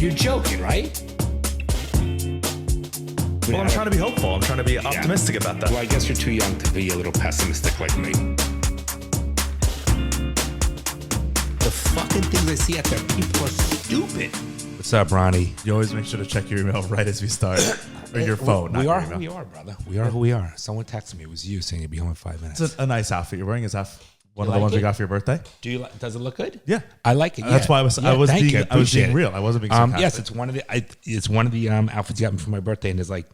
You're joking, right? Well, I'm trying to be hopeful. I'm trying to be optimistic about that. Well, I guess you're too young to be a little pessimistic like me. The fucking things I see out there, people are stupid. What's up, Ronnie? You always make sure to check your email right as we start. Or your phone. We not are your who we email. are, brother. We are who we are. Someone texted me. It was you saying you'd be home in 5 minutes. It's a nice outfit you're wearing. Is that one You of the like ones it? we got for your birthday? Do you? Does it look good? Yeah. I like it. That's yeah. why I was Yeah, thank you. I was Appreciate being it. real. I wasn't being sarcastic. Yes, it's one of the outfits you got me for my birthday, and there's like,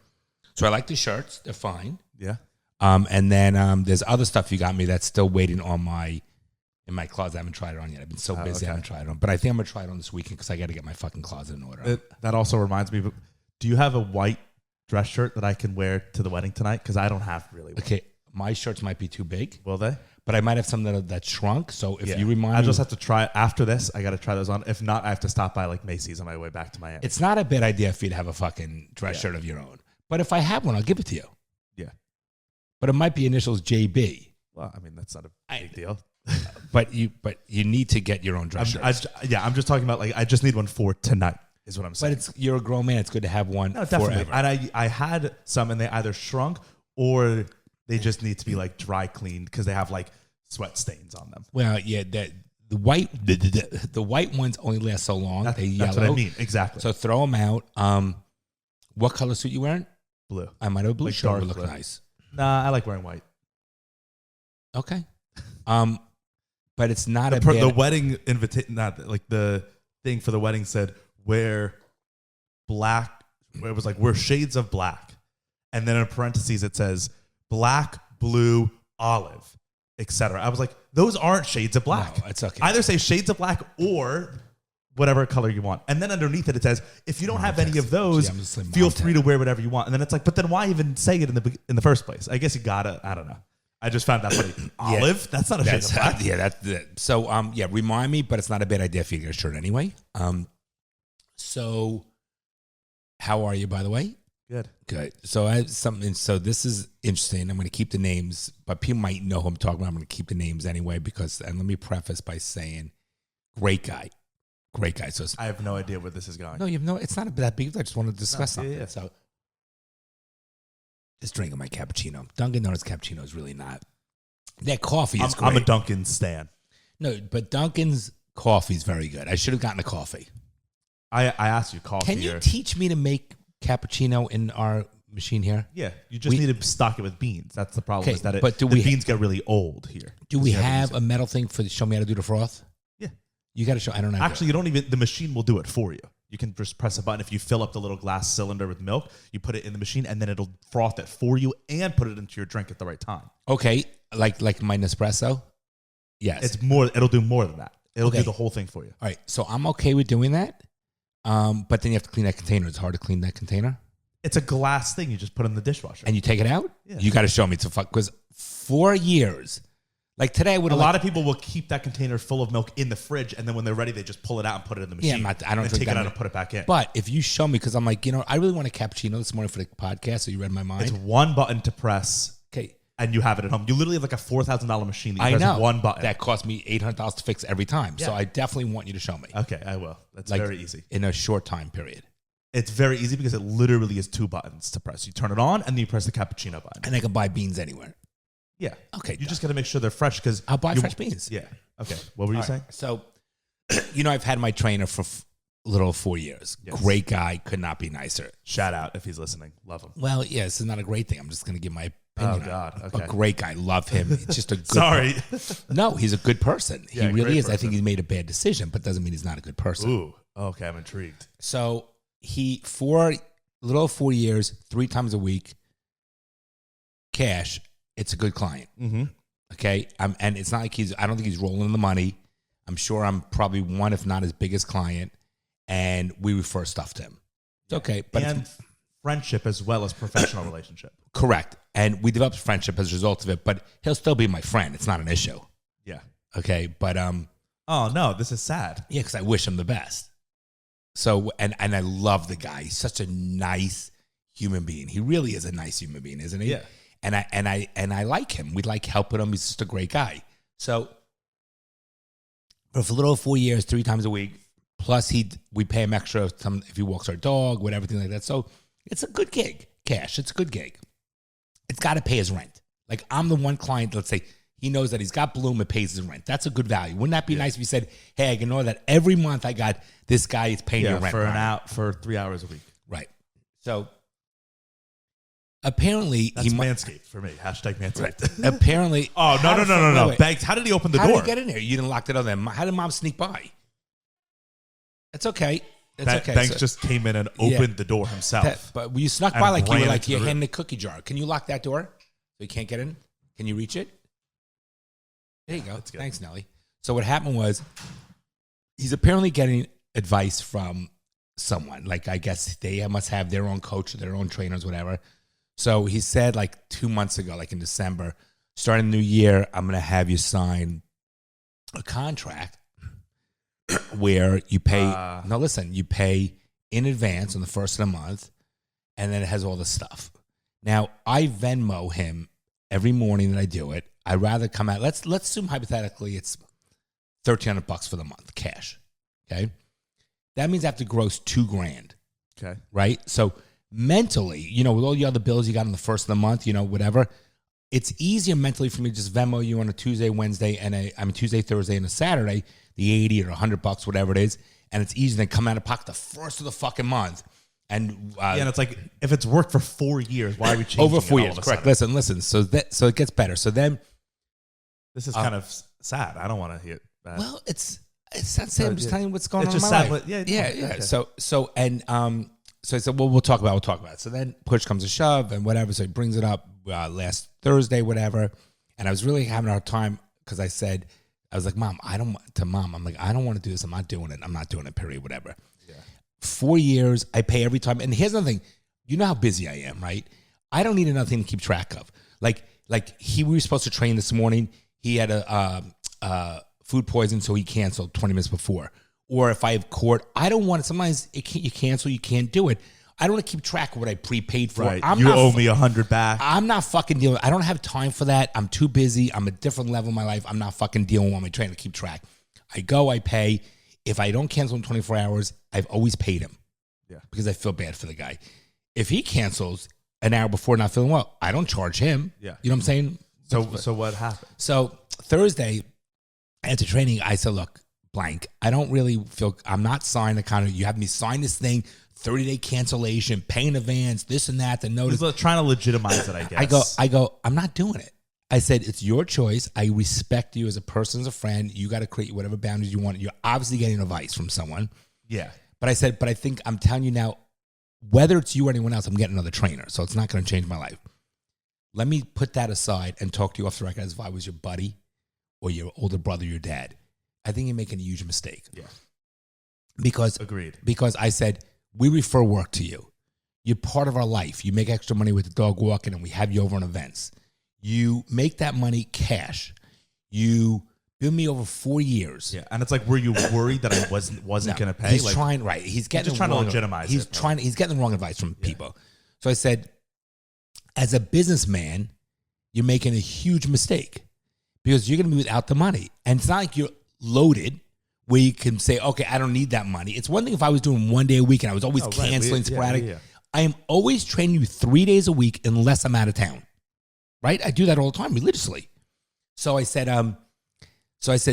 so I like the shirts. They're fine. Yeah. And then there's other stuff you got me that's still waiting on in my closet. I haven't tried it on yet. I've been so busy. I haven't tried it on. But I think I'm gonna try it on this weekend because I got to get my fucking closet in order. That also reminds me, do you have a white dress shirt that I can wear to the wedding tonight? Because I don't have really one. Okay, my shirts might be too big. Will they? But I might have some that shrunk. So if you remind me. I just have to try after this. I got to try those on. If not, I have to stop by like Macy's on my way back to Miami. It's not a bad idea for you to have a fucking dress shirt of your own. But if I have one, I'll give it to you. Yeah. But it might be initials JB. Well, I mean, that's not a big deal. But you need to get your own dress shirts. I'm just talking about like I just need one for tonight is what I'm saying. But you're a grown man. It's good to have one definitely. forever. And I had some and they either shrunk or they just need to be like dry cleaned because they have like sweat stains on them. Well, yeah, the white ones only last so long. They're yellow. That's what I mean. Exactly. So throw them out. What color suit you wearing? Blue. I might have a blue Like shirt. dark Would look blue. nice. Nah, I like wearing white. Okay. But it's not The wedding invitation, not like the thing for the wedding said wear black. Where it was like wear shades of black, and then in parentheses it says black, blue, olive, etc. I was like, those aren't shades of black. No, it's okay. Either say shades of black or whatever color you want, and then underneath it says if you don't have any of those, feel free to wear whatever you want. And then it's like, but then why even say it in the first place? I guess you gotta. I don't know. I just found that funny. Olive? That's not a shade of black. Yeah, that's so. Remind me, but it's not a bad idea if you get a shirt anyway. So, how are you, by the way? Good. So I have something. So this is interesting. I'm going to keep the names, but people might know who I'm talking about. I'm going to keep the names anyway because. And let me preface by saying, great guy. So I have no idea where this is going. No, you have no. It's not that big. I just want to discuss something. Yeah. So. Just drinking my cappuccino. Dunkin' Donuts cappuccino is really not. That coffee is great. I'm a Dunkin' stan. No, but Dunkin's coffee is very good. I should have gotten a coffee. I asked you coffee. Can you teach me to make cappuccino in our machine here? Yeah, you just need to stock it with beans. That's the problem. Okay, Is that but the beans get really old here. Do we have a metal thing to show me how to do the froth? Yeah. You got to show. I don't know. Actually, you don't even. The machine will do it for you. You can just press a button. If you fill up the little glass cylinder with milk, you put it in the machine, and then it'll froth it for you and put it into your drink at the right time. Okay, like my Nespresso. Yes, it's more. It'll do more than that. It'll do the whole thing for you. All right, so I'm okay with doing that. But then you have to clean that container. It's hard to clean that container. It's a glass thing. You just put it in the dishwasher. And you take it out? Yeah. You got to show me. It's a fuck. Because 4 years, like today, I would a lot of people will keep that container full of milk in the fridge, and then when they're ready, they just pull it out and put it in the machine. Yeah, I don't and think take it that out and put it back in. But if you show me, because I'm like, I really want a cappuccino this morning for the podcast, so you read my mind. It's one button to press. Okay. And you have it at home. You literally have like a $4,000 machine that you I press know. one button. That cost me $800 to fix every time. Yeah. So I definitely want you to show me. Okay, I will. That's very easy. In a short time period. It's very easy because it literally is 2 buttons to press. You turn it on and then you press the cappuccino button. And I can buy beans anywhere. Yeah. Okay. You just got to make sure they're fresh because I'll buy fresh beans. Yeah. Okay. What were you saying? So, I've had my trainer for a little 4 years. Yes. Great guy. Could not be nicer. Shout out if he's listening. Love him. Well, yeah, this is not a great thing. I'm just going to give my opinion. Oh, God. Okay. A great guy. Love him. It's just a good Sorry. No, he's a good person. Yeah, he really is. person. I think he made a bad decision, but doesn't mean he's not a good person. Ooh. Okay. I'm intrigued. So for a little over 4 years, 3 times a week, cash, it's a good client. Mm-hmm. Okay. And it's not like I don't think he's rolling the money. I'm sure I'm probably one, if not his biggest client. And we refer stuff to him. It's okay. But and friendship as well as professional relationship. Correct. And we developed friendship as a result of it, but he'll still be my friend. It's not an issue. Yeah. Okay. But, oh no, this is sad. Yeah. Cause I wish him the best. So, and I love the guy. He's such a nice human being. He really is a nice human being, isn't he? Yeah. And I like him. We like helping him. He's just a great guy. So for a little over 4 years, 3 times a week, Plus, we pay him extra if he walks our dog, whatever, everything like that. So it's a good gig. Cash. It's a good gig. It's got to pay his rent. Like, I'm the one client, let's say, he knows that he's got Bloom, it pays his rent. That's a good value. Wouldn't that be nice if you said, hey, I can know that every month I got this guy is paying your rent. For 3 hours a week. Right. So apparently that's Manscaped for me. Hashtag Manscaped. Right. Apparently. Oh, no. Banks, how did he open the door? How did he get in there? You didn't lock the door then. How did mom sneak by? It's okay. Banks just came in and opened the door himself. But you snuck by like you were like your hand in a cookie jar. Can you lock that door so you can't get in? Can you reach it? There you go. Thanks, Nelly. So what happened was he's apparently getting advice from someone. Like, I guess they must have their own coach or their own trainers, whatever. So he said like 2 months ago, like in December, starting the new year, I'm going to have you sign a contract where you pay. No, listen, you pay in advance on the first of the month, and then it has all the stuff. Now, I Venmo him every morning that I do it. I'd rather come out. Let's assume hypothetically it's $1,300 for the month, cash. Okay, that means I have to gross $2,000. Okay, right. So mentally, with all the other bills you got on the first of the month, whatever, it's easier mentally for me to just Venmo you on a Tuesday, Wednesday, and Tuesday, Thursday, and a Saturday, the $80 or $100, whatever it is, and it's easier than come out of pocket the first of the fucking month. And and it's like, if it's worked for 4 years, why are we changing over 4 it years? Correct. Listen. So it gets better. So then, this is kind of sad. I don't want to hear that. Well, it's not sad. I'm just telling you what's going on in my life. Yeah. Okay. So I said, well, we'll talk about it. So then push comes to shove and whatever. So he brings it up last Thursday, whatever. And I was really having a hard time because I was like, Mom, I'm like, I don't want to do this. I'm not doing it, period, whatever. Yeah. 4 years, I pay every time. And here's another thing. You know how busy I am, right? I don't need another thing to keep track of. Like we were supposed to train this morning. He had a food poison, so he canceled 20 minutes before. Or if I have court, I don't want it. Sometimes you cancel, you can't do it. I don't want to keep track of what I prepaid for. Right. You owe me 100 back. I'm not fucking dealing. I don't have time for that. I'm too busy. I'm a different level in my life. I'm not fucking dealing with my trainer to keep track. I go, I pay. If I don't cancel in 24 hours, I've always paid him. Yeah. Because I feel bad for the guy. If he cancels an hour before not feeling well, I don't charge him. Yeah. You know what I'm saying? So what happened? So Thursday, after training, I said, look, blank, I don't really feel, I'm not signing the contract. You have me sign this thing, 30-day cancellation, pay in advance, this and that, the notice. He's trying to legitimize it, I guess. I go, I'm not doing it. I said, it's your choice. I respect you as a person, as a friend. You got to create whatever boundaries you want. You're obviously getting advice from someone. Yeah. But I said, I think I'm telling you now, whether it's you or anyone else, I'm getting another trainer. So it's not going to change my life. Let me put that aside and talk to you off the record as if I was your buddy or your older brother, your dad. I think you're making a huge mistake. Yeah. Agreed. Because I said, we refer work to you. You're part of our life. You make extra money with the dog walking and we have you over on events. You make that money cash. You bill me over 4 years. Yeah. And it's like, were you worried that I wasn't going to pay? He's trying, right. He's getting just trying to legitimize He's getting the wrong advice from people. So I said, as a businessman, you're making a huge mistake because you're going to be without the money. And it's not like you're loaded where you can say, okay, I don't need that money. It's one thing if I was doing 1 day a week and I was always canceling sporadic. Yeah. I am always training you 3 days a week unless I'm out of town. Right? I do that all the time religiously. So I said,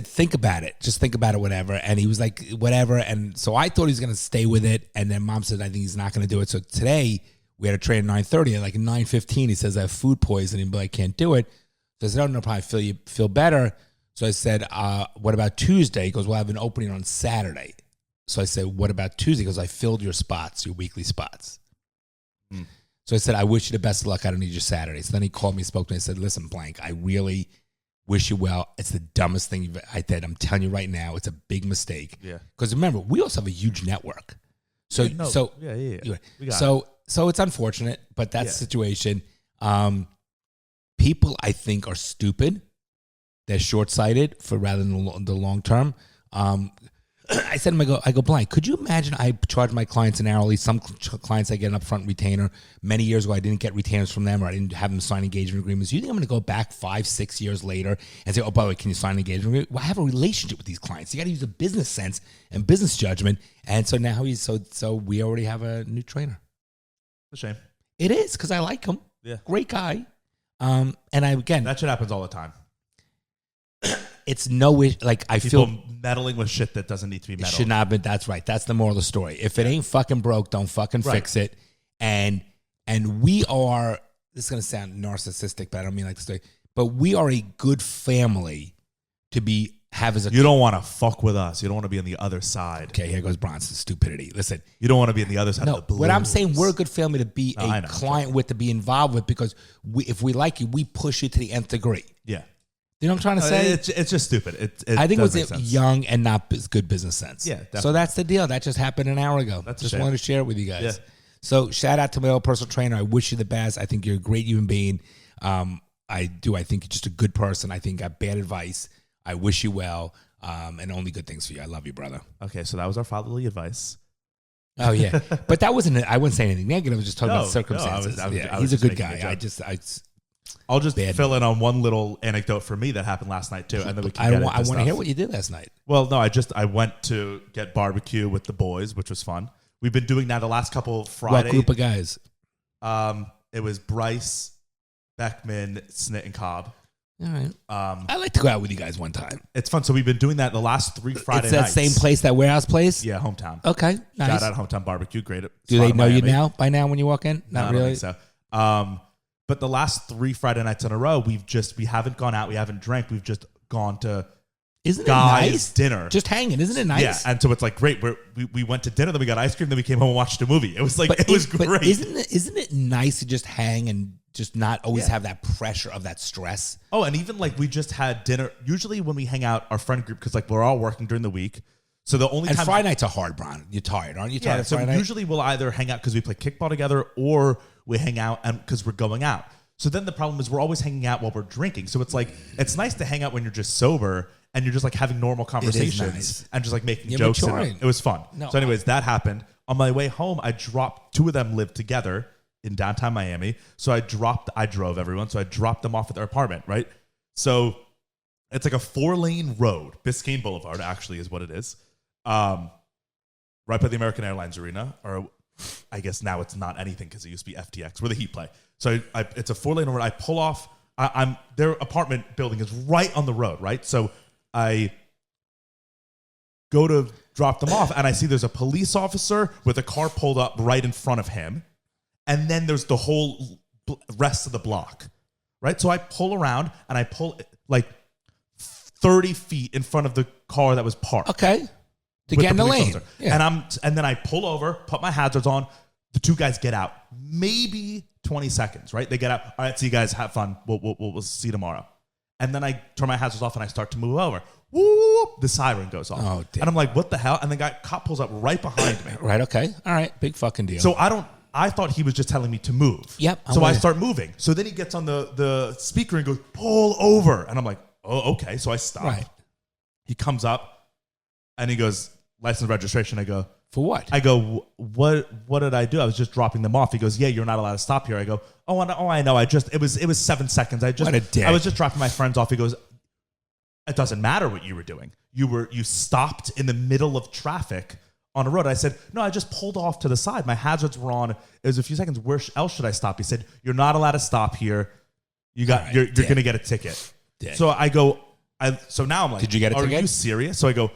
think about it. Just think about it, whatever. And he was like, whatever. And so I thought he was going to stay with it. And then Mom said, I think he's not going to do it. So today we had a train at 9:30. And like at 9:15, he says, I have food poisoning, but I can't do it. So I said, oh, no problem. Feel better. So I said, what about Tuesday? He goes, well, I have an opening on Saturday. So I said, what about Tuesday? He goes, I filled your spots, your weekly spots. Mm. So I said, I wish you the best of luck. I don't need your Saturday. So then he called me, spoke to me. I said, listen, blank, I really wish you well. It's the dumbest thing I did. I'm telling you right now, it's a big mistake. Yeah. Because remember, we also have a huge network. So it's unfortunate, but that's the situation. People, I think, are stupid. They're short-sighted for rather than the long term. I said to him, I go, Blind, could you imagine I charge my clients an hourly? Some clients I get an upfront retainer. Many years ago, I didn't get retainers from them, or I didn't have them sign engagement agreements. You think I'm going to go back 5-6 years later and say, oh, by the way, can you sign an engagement agreement? Well, I have a relationship with these clients. You got to use a business sense and business judgment. And so now so we already have a new trainer. It's a shame. It is, because I like him. Yeah. Great guy. And that shit happens all the time. It's no issue. Like, I People feel meddling with shit that doesn't need to be it meddled. should not be. That's right. That's the moral of the story. If it ain't fucking broke, don't fucking fix it. And we are, this is going to sound narcissistic, but I don't mean like this, but we are a good family to have as a. You don't want to fuck with us. You don't want to be on the other side. Okay, here goes Bronson's stupidity. Listen. You don't want to be on the other side of the balloons. What I'm saying, we're a good family to be a client with, to be involved with, because if we like you, we push you to the nth degree. Yeah. You know what I'm trying to say? It's just stupid. I think it was young and not good business sense. Yeah, definitely. So that's the deal. That just happened an hour ago. Just wanted to share it with you guys. Yeah. So shout out to my old personal trainer. I wish you the best. I think you're a great human being. I do. I think you're just a good person. I think I got bad advice. I wish you well, and only good things for you. I love you, brother. Okay, so that was our fatherly advice. Oh, yeah. But that wasn't, I wouldn't say anything negative. I was just talking about circumstances. He's a good guy. I'll just fill in on one little anecdote for me that happened last night too, and then we can I want to hear what you did last night. Well, no, I went to get barbecue with the boys, which was fun. We've been doing that the last couple of Fridays. What group of guys? It was Bryce, Beckman, Snit, and Cobb. All right. I'd like to go out with you guys one time. It's fun. So we've been doing that the last 3 Friday It's nights. that same place, that warehouse place? Yeah, hometown. Okay, nice. Shout out Hometown Barbecue. Great. Do they know you now? By now when you walk in? Not really? I don't think so. But the last 3 Friday nights in a row, we haven't gone out, we haven't drank, we've just gone to guys' dinner. Just hanging, isn't it nice? Yeah, and so it's like great. We went to dinner, then we got ice cream, then we came home and watched a movie. It was like it was great. But isn't it nice to just hang and just not always have that pressure of that stress? Oh, and even like we just had dinner. Usually when we hang out, our friend group, because like we're all working during the week. So the only time Friday nights are hard, Bron. You're tired, aren't you? Tired so Friday night? Usually we'll either hang out because we play kickball together, or we hang out and because we're going out. So then the problem is we're always hanging out while we're drinking. So it's like it's nice to hang out when you're just sober and you're just like having normal conversations and just like making jokes. It was fun. So anyways, that happened. On my way home, I dropped 2 of them live together in downtown Miami. So I drove everyone. So I dropped them off at their apartment, right? So it's like a 4-lane road. Biscayne Boulevard actually is what it is. Right by the American Airlines Arena, or I guess now it's not anything because it used to be FTX, where the Heat play. So it's a 4-lane road. I pull off. Their apartment building is right on the road, right? So I go to drop them off, and I see there's a police officer with a car pulled up right in front of him, and then there's the whole rest of the block, right? So I pull around, and I pull like 30 feet in front of the car that was parked. Okay. To get in the lane. Yeah. And then I pull over, put my hazards on. The 2 guys get out. Maybe 20 seconds, right? They get out. All right, see you guys. Have fun. We'll see you tomorrow. And then I turn my hazards off and I start to move over. Woo! The siren goes off. Oh, damn. And I'm like, what the hell? And the cop pulls up right behind me. Right, okay. All right, big fucking deal. So I thought he was just telling me to move. Yep. So I start moving. So then he gets on the speaker and goes, pull over. And I'm like, oh, okay. So I stop. Right. He comes up. And he goes, license registration. I go, for what? I go, what did I do? I was just dropping them off. He goes, yeah, you're not allowed to stop here. I go, I know. It was 7 seconds. What a dick. I was just dropping my friends off. He goes, it doesn't matter what you were doing. You stopped in the middle of traffic on a road. I said, no, I just pulled off to the side. My hazards were on. It was a few seconds. Where else should I stop? He said, you're not allowed to stop here. You're going to get a ticket. Dick. So I go, so now I'm like, did you get a ticket? Are you serious? So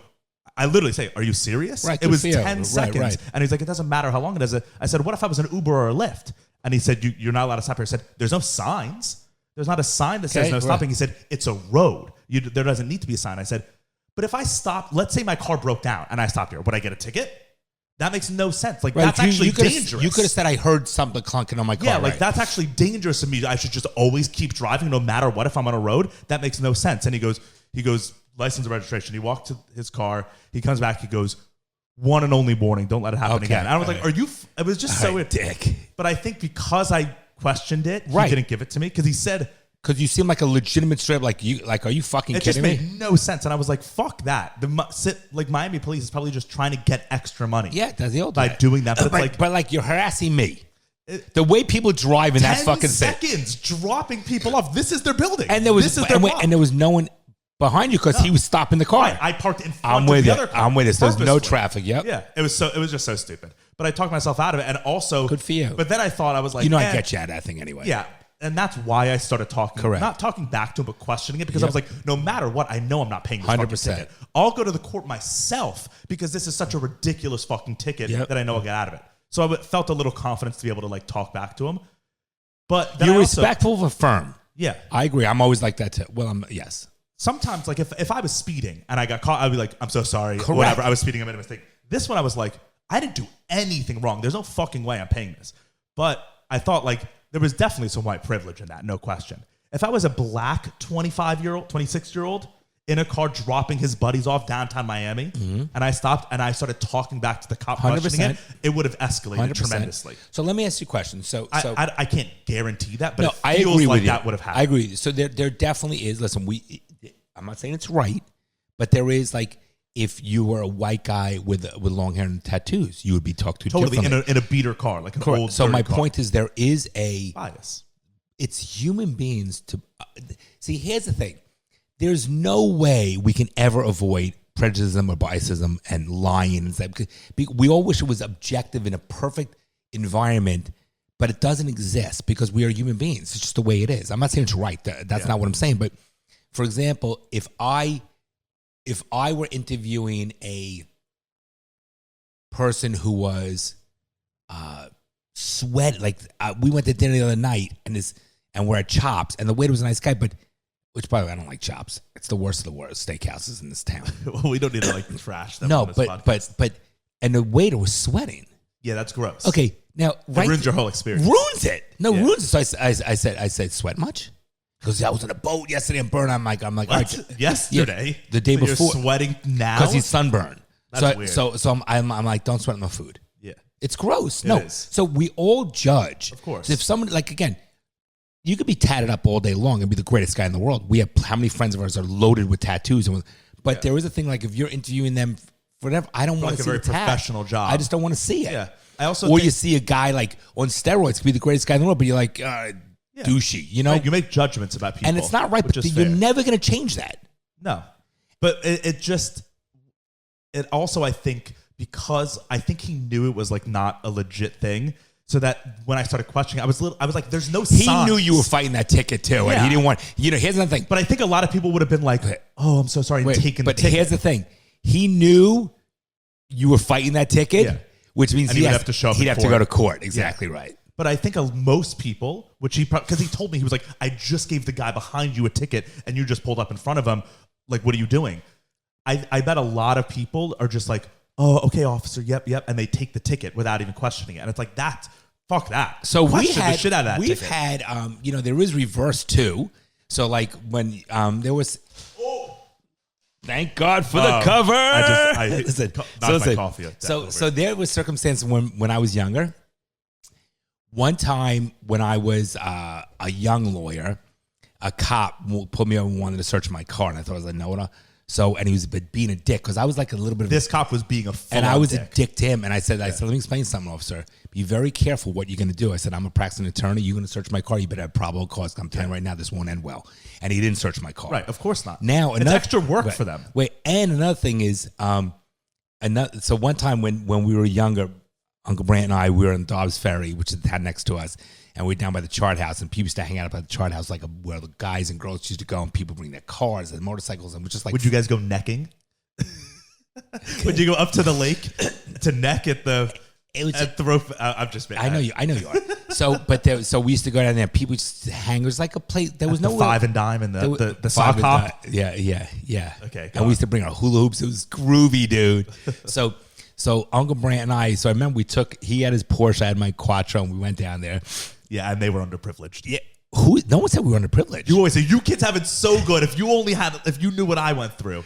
I literally say, are you serious? Right, it was 10 right, seconds. right. And he's like, it doesn't matter how long it is. I said, what if I was an Uber or a Lyft? And he said, you're not allowed to stop here. I said, there's no signs. There's not a sign that says no stopping. He said, it's a road. There doesn't need to be a sign. I said, but if I stop, let's say my car broke down and I stopped here. Would I get a ticket? That makes no sense. Like, that's actually dangerous. You could have said, I heard something clunking on my car. Yeah, like that's actually dangerous to me. I should just always keep driving no matter what if I'm on a road. That makes no sense. And he goes, license and registration. He walked to his car. He comes back. He goes, one and only warning. Don't let it happen again. And I was like, are you? It was just so dick. But I think because I questioned it, he didn't give it to me because he said Because you seem like a legitimate strip. Like, are you fucking kidding me? It just made no sense. And I was like, fuck that. Miami police is probably just trying to get extra money. Yeah, that's the old by doing that. But you're harassing me. The way people drive in that fucking 10 seconds dropping people off. This is their building. And there was no one behind you because he was stopping the car. Right. I parked in front of the other car. I'm with it. So there's no traffic. Yep. Yeah. It was just so stupid. But I talked myself out of it. And also, good for you. But then I thought, I was like, I get you out of that thing anyway. Yeah. And that's why I started talking. Correct. Not talking back to him, but questioning it because I was like, no matter what, I know I'm not paying this 100%. Fucking ticket. I'll go to the court myself because this is such a ridiculous fucking ticket that I know I'll get out of it. So I felt a little confidence to be able to like talk back to him. But you're respectful of a firm. Yeah. I agree. I'm always like that too. Well, yes. Sometimes, like if I was speeding and I got caught, I'd be like, I'm so sorry. Correct. Whatever. I was speeding. I made a mistake. This one, I was like, I didn't do anything wrong. There's no fucking way I'm paying this. But I thought like there was definitely some white privilege in that. No question. If I was a black 25-year-old, 26-year-old in a car dropping his buddies off downtown Miami and I stopped and I started talking back to the cop 100%. questioning it would have escalated 100%. Tremendously. So let me ask you a question. So I can't guarantee that, but no, it feels like that would have happened. I agree. So there definitely is. Listen, I'm not saying it's right, but there is like if you were a white guy with long hair and tattoos, you would be talked to differently. in a beater car, like an Correct. old. So my car. point is there is a bias. It's human beings to see. Here's the thing: there's no way we can ever avoid prejudice or biasism and lying and stuff. We all wish it was objective in a perfect environment, but it doesn't exist because we are human beings. It's just the way it is. I'm not saying it's right. That's not what I'm saying. But for example, if I were interviewing a person who was sweat, like we went to dinner the other night and we're at Chops, and the waiter was a nice guy, but which by the way I don't like Chops. It's the worst of the worst steakhouses in this town. Well, we don't need to like trash them. No, but and the waiter was sweating. Yeah, that's gross. Okay, now it ruins your whole experience. Ruins it. No, ruins it. So I said, sweat much? Because I was on a boat yesterday in Burn. I'm like, all right. Yesterday, the day before, you're sweating now because he's sunburned. That's weird. So I'm like, don't sweat my food. Yeah, it's gross. It no, is. So we all judge. Of course. So if someone like again, you could be tatted up all day long and be the greatest guy in the world. We have how many friends of ours are loaded with tattoos, but there is a thing like if you're interviewing them for whatever, I don't want to see a very professional job. I just don't want to see it. Yeah, I also you see a guy like on steroids, be the greatest guy in the world, but you're like. Douchey, you know. Right, you make judgments about people, and it's not right. But you're never going to change that. No, but it also I think because I think he knew it was like not a legit thing, so that when I started questioning, I was like, "There's no." He knew you were fighting that ticket too, and he didn't want. Here's the thing. But I think a lot of people would have been like, "Oh, I'm so sorry, taking the ticket." But here's the thing: he knew you were fighting that ticket, which means he'd have to show up. He'd have to go to court. Exactly right. But I think most people, because he told me, he was like, I just gave the guy behind you a ticket and you just pulled up in front of him. Like, what are you doing? I bet a lot of people are just like, oh, okay, officer, yep. And they take the ticket without even questioning it. And it's like, fuck that. So we've had there is reverse too. So like when there was, thank God for the cover. I knocked my coffee. So there was circumstances when I was younger. One time when I was a young lawyer, a cop put me over and wanted to search my car, and I thought I was like, no. So, and he was being a dick because I was like a little bit of this cop was being a and I was a dick to him. And I said, let me explain something, officer. Be very careful what you're going to do. I said, I'm a practicing attorney. You're going to search my car. You better have probable cause. I'm telling you right now, this won't end well. And he didn't search my car. Right, of course not. Now, it's extra work for them. Wait, and another thing is, so one time when we were younger. Uncle Brant and I, we were in Dobbs Ferry, which is the town next to us, and we were down by the Chart House, and people used to hang out up at the Chart House, like where the guys and girls used to go, and people bring their cars and motorcycles, and we're just like. Would you guys go necking? Would you go up to the lake to neck at the rope? I'm just. I know you are. So we used to go down there. People just hang. It was like a place. There was no five and dime and the sock hop. Yeah. Okay, and we used to bring our hula hoops. It was groovy, dude. So Uncle Brant and I, so I remember he had his Porsche, I had my Quattro, and we went down there. Yeah, and they were underprivileged. Yeah. No one said we were underprivileged. You always say, you kids have it so good. If you knew what I went through.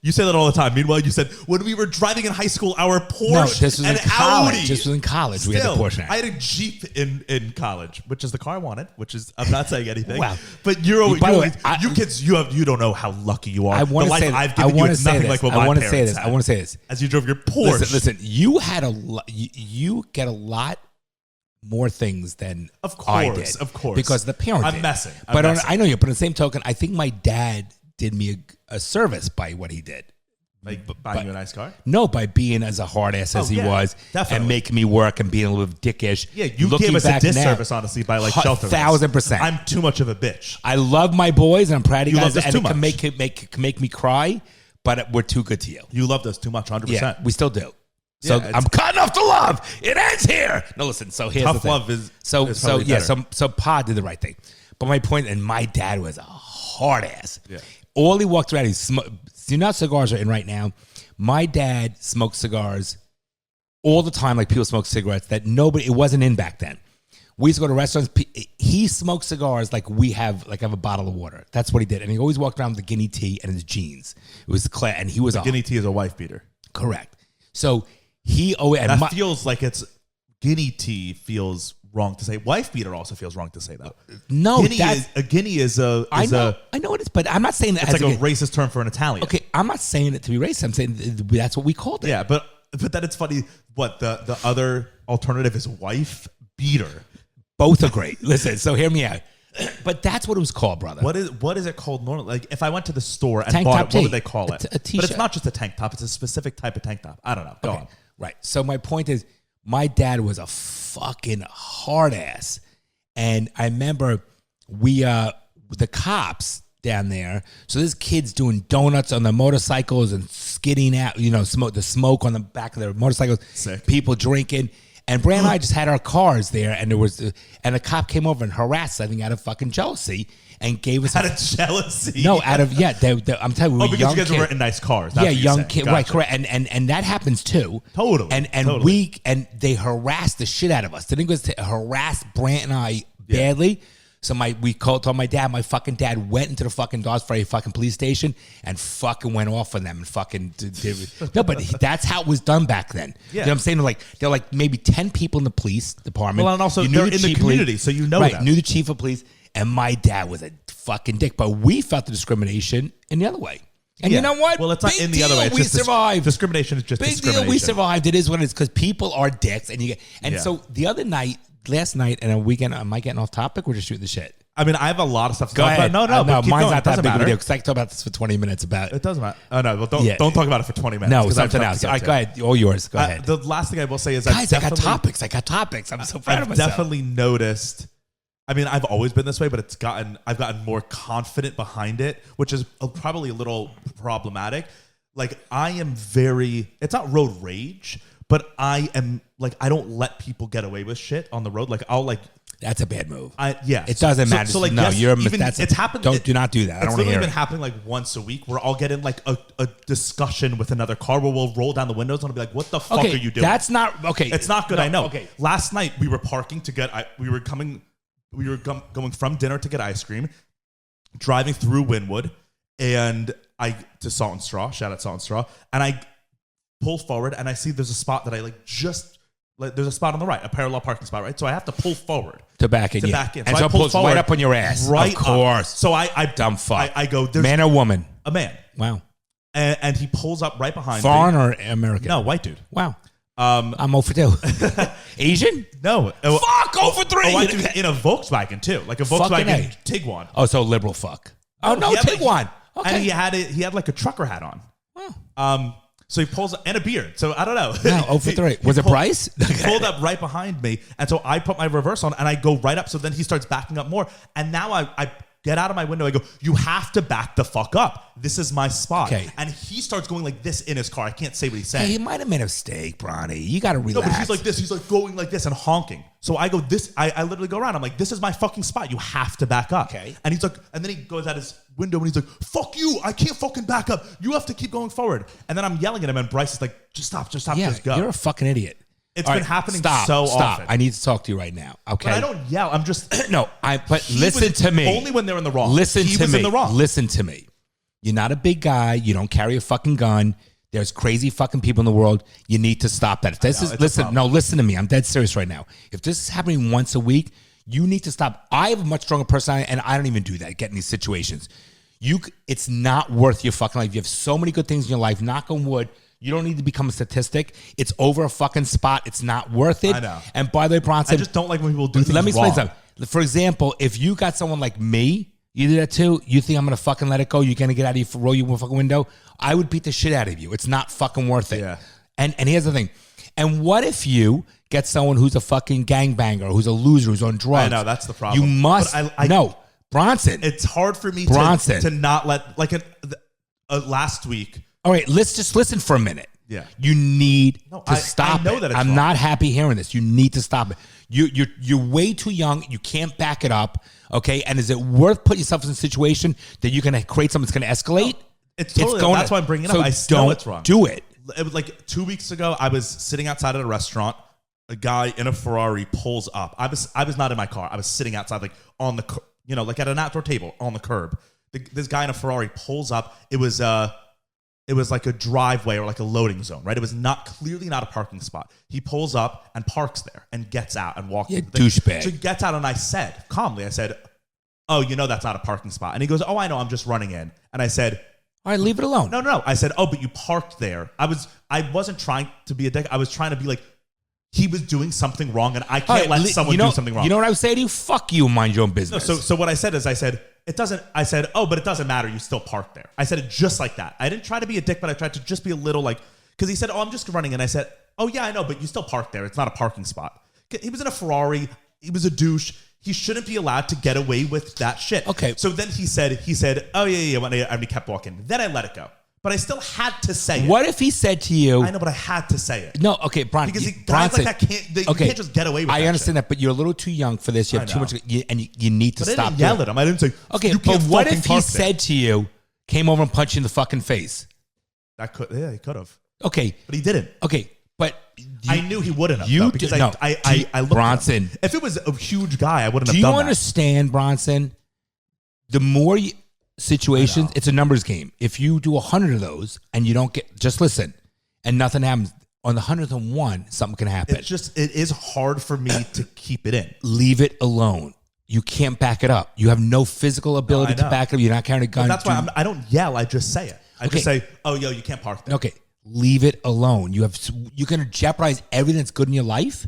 You say that all the time. Meanwhile, you said when we were driving in high school, our Porsche No, this was and in college. Audi. This was in college. We had the Porsche. I had a Jeep in college, which is the car I wanted. Which is I'm not saying anything. Wow. But you kids, you don't know how lucky you are. I want to say. I've given you is nothing like what my parents had. I want to say this. As you drove your Porsche. Listen. You had you get a lot more things than I did. Of course. Because the parent I'm did. messing. I know you. But on the same token, I think my dad did me a service by what he did. Like buying you a nice car? No, by being as a hard ass as he was, definitely. and making me work and being a little dickish. Yeah, you gave us a disservice, honestly, by like shelter. 1,000%. I'm too much of a bitch. I love my boys, and I'm proud of you guys, love us and too it can make me cry, but we're too good to you. You loved us too much, 100%. Yeah, we still do. So I'm cutting off the love. It ends here. No, listen. So here's tough the thing. love is So Pa did the right thing, but my point, and my dad was a hard ass. Yeah. All he walked around, you know, cigars are in right now. My dad smoked cigars all the time, like people smoke cigarettes. It wasn't in back then. We used to go to restaurants. He smoked cigars like we have a bottle of water. That's what he did, and he always walked around with a guinea tea and his jeans. It was the and he was a guinea tea is a wife beater. Correct. So he always feels like it's guinea tea feels wrong to say. Wife beater also feels wrong to say that. No, a guinea is a. I know it is, but I'm not saying that. It's like a racist term for an Italian. Okay, I'm not saying it to be racist. I'm saying that's what we called it. Yeah, but then it's funny. What the other alternative is wife beater. Both are great. Listen, so hear me out. But that's what it was called, brother. What is it called normally? Like if I went to the store and tank bought top it, what would they call it? A t-shirt. But it's not just a tank top. It's a specific type of tank top. I don't know. Go on. Right. So my point is, my dad was a fucking hard ass. And I remember the cops down there. So there's kids doing donuts on their motorcycles and skidding out, the smoke on the back of their motorcycles. Sick. People drinking. And Brand and I just had our cars there, and a cop came over and harassed us, I think, out of fucking jealousy, and gave us out of jealousy. No, out of I'm telling you, we were because young you guys kids. were in nice cars. That's young kid, gotcha. Right? Correct, and that happens too. Totally, and they harassed the shit out of us. The thing was to harass Brant and I badly. So we told my dad. My fucking dad went into the fucking Dawes Ferry fucking police station and fucking went off on them and fucking no. But that's how it was done back then. Yeah. You know what I'm saying? There were like maybe 10 people in the police department. Well, and also they're in the community, so you know right, them. Knew the chief of police, and my dad was a fucking dick. But we felt the discrimination in the other way. And you know what? Well, it's not in the other way. It's we survived. Discrimination is just big discrimination. Deal. We survived. It is what it is because people are dicks, so the other night. Last night and a weekend, am I getting off topic? We're just shooting the shit. I mean, I have a lot of stuff to Go talk ahead. about. No, mine's going. not that big of a matter. deal because I can talk about this for 20 minutes about it. Doesn't matter. Oh, no, well, don't talk about it for 20 minutes. No, something else. All right, go ahead. All yours. Go ahead. The last thing I will say is guys, I got topics. I'm so proud of myself. I've definitely noticed. I mean, I've always been this way, but I've gotten more confident behind it, which is probably a little problematic. Like I am it's not road rage, but I am like, I don't let people get away with shit on the road. Like I'll like, that's a bad move. It doesn't matter. So like, no, yes, it's happened. Do not do that. I don't want to hear it. It's literally been happening like once a week where I'll get in like a discussion with another car where we'll roll down the windows and I'll be like, what the fuck are you doing? That's not, okay. It's not good. No, I know. Okay. Last night we were parking to going from dinner to get ice cream, driving through Wynwood and to Salt and Straw, shout out Salt and Straw. And I pull forward and I see there's a spot that there's a spot on the right, a parallel parking spot, right? So I have to pull forward to back in. And so it pulls right up on your ass. Right, of course. Up. So I dumb fuck. I go, man or woman? A man. Wow. And he pulls up right behind Foreign me. or American? No, white dude. Wow. I'm 0 for 2. Asian? No. Fuck, 0 for 3. A white dude in a Volkswagen too, like a Volkswagen Tiguan. Oh, so liberal fuck. Oh no, Tiguan. Okay. And he had like a trucker hat on. Wow. So he pulls up, and a beard. So I don't know. No, 0 for 3. Was it Bryce? He pulled up right behind me, and so I put my reverse on, and I go right up. So then he starts backing up more, and now I get out of my window. I go, you have to back the fuck up. This is my spot. Okay. And he starts going like this in his car. I can't say what he's saying. Hey, he might have made a mistake, Bronny. You got to relax. No, but he's like this. He's like going like this and honking. So I go this. I literally go around. I'm like, this is my fucking spot. You have to back up. Okay. And he's like, and then he goes out his window and he's like, fuck you. I can't fucking back up. You have to keep going forward. And then I'm yelling at him and Bryce is like, just stop, yeah, just go. You're a fucking idiot. It's been happening so Stop. often. I need to talk to you right now. Okay. But I don't yell. I'm just no. But listen to me. Only when they're in the wrong. Listen to me. In the wrong. Listen to me. You're not a big guy. You don't carry a fucking gun. There's crazy fucking people in the world. You need to stop that. If this is listen to me. I'm dead serious right now. If this is happening once a week, you need to stop. I have a much stronger personality, and I don't even do that. Get in these situations. It's not worth your fucking life. You have so many good things in your life. Knock on wood. You don't need to become a statistic. It's over a fucking spot. It's not worth it. I know. And by the way, Bronson, I just don't like when people do things Let me explain wrong. something. For example, if you got someone like me, you do that too. You think I'm gonna fucking let it go? You're gonna get out of your roll you a fucking window? I would beat the shit out of you. It's not fucking worth it. Yeah. And here's the thing. And what if you get someone who's a fucking gangbanger, who's a loser, who's on drugs? I know, that's the problem. You must no, Bronson. It's hard for me to not let last week. All right, let's just listen for a minute. Yeah. You need to stop I know it. that it's I'm wrong. not happy hearing this. You need to stop it. You're way too young. You can't back it up. Okay. And is it worth putting yourself in a situation that you're going to create something that's going to escalate? No, it's totally, that's why I'm bringing it up. I know it's wrong. Do it. It was like 2 weeks ago. I was sitting outside at a restaurant. A guy in a Ferrari pulls up. I was not in my car. I was sitting outside, like on the, like at an outdoor table on the curb. This guy in a Ferrari pulls up. It was like a driveway or like a loading zone, right? It was clearly not a parking spot. He pulls up and parks there and gets out and walks. Yeah, douchebag. So he gets out and I said, calmly, oh, that's not a parking spot. And he goes, oh, I know, I'm just running in. And I said, all right, leave it alone. No. I said, oh, but you parked there. I wasn't trying to be a dick. I was trying to be like, he was doing something wrong and I can't let someone do something wrong. You know what I would say to you? Fuck you, mind your own business. No, so what I said is but it doesn't matter. You still park there. I said it just like that. I didn't try to be a dick, but I tried to just be a little like, because he said, oh, I'm just running. And I said, oh, yeah, I know, but you still park there. It's not a parking spot. He was in a Ferrari. He was a douche. He shouldn't be allowed to get away with that shit. Okay. So then he said, oh, yeah. And he kept walking. Then I let it go. But I still had to say it. What if he said to you? I know, but I had to say it. No, okay, Bron. Because guys like that you can't just get away with that. I understand that, but you're a little too young for this. You have too much, and you need to stop. I didn't yell at him. I didn't say, okay, you but can't what if he park said there. to you, came over and punched you in the fucking face? He could have. Okay. But he didn't. Okay, but I knew he wouldn't have. Because I looked Bronson. at him. If it was a huge guy, I wouldn't have done that. Do you understand, Bronson? The more situations, it's a numbers game. If you do 100 of those and you don't get, just listen, and nothing happens, on the 101, something can happen. It is hard for me to keep it in. Leave it alone. You can't back it up. You have no physical ability to back it up. You're not carrying a gun. But that's why I don't yell. I just say it. I just say, oh, yo, you can't park there. Okay. Leave it alone. You're going to jeopardize everything that's good in your life?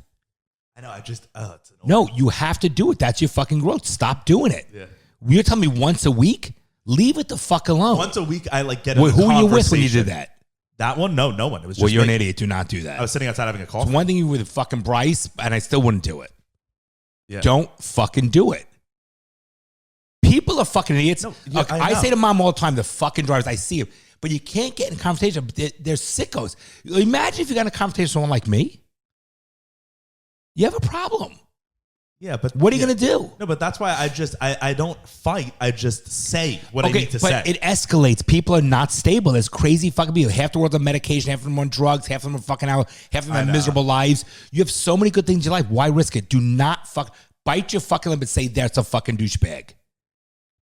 I know. It's annoying. No, you have to do it. That's your fucking growth. Stop doing it. Yeah. You're telling me once a week? Leave it the fuck alone. Once a week, I get Who were you with when you did that? That one? No one. It was just well, you're an idiot. Do not do that. I was sitting outside having a coffee. It's one thing you were with fucking Bryce, and I still wouldn't do it. Yeah. Don't fucking do it. People are fucking idiots. No, yeah, I say to mom all the time, the fucking drivers, I see them. But you can't get in conversation. They're sickos. Imagine if you got in a conversation with someone like me. You have a problem. Yeah, but what are you going to do? No, but that's why I don't fight. I just say what I need to say. But it escalates. People are not stable. There's crazy fucking people. Half the world's on medication. Half of them on drugs. Half of them are fucking out. Half of them have miserable lives. You have so many good things in your life. Why risk it? Do not bite your fucking lip and say that's a fucking douchebag.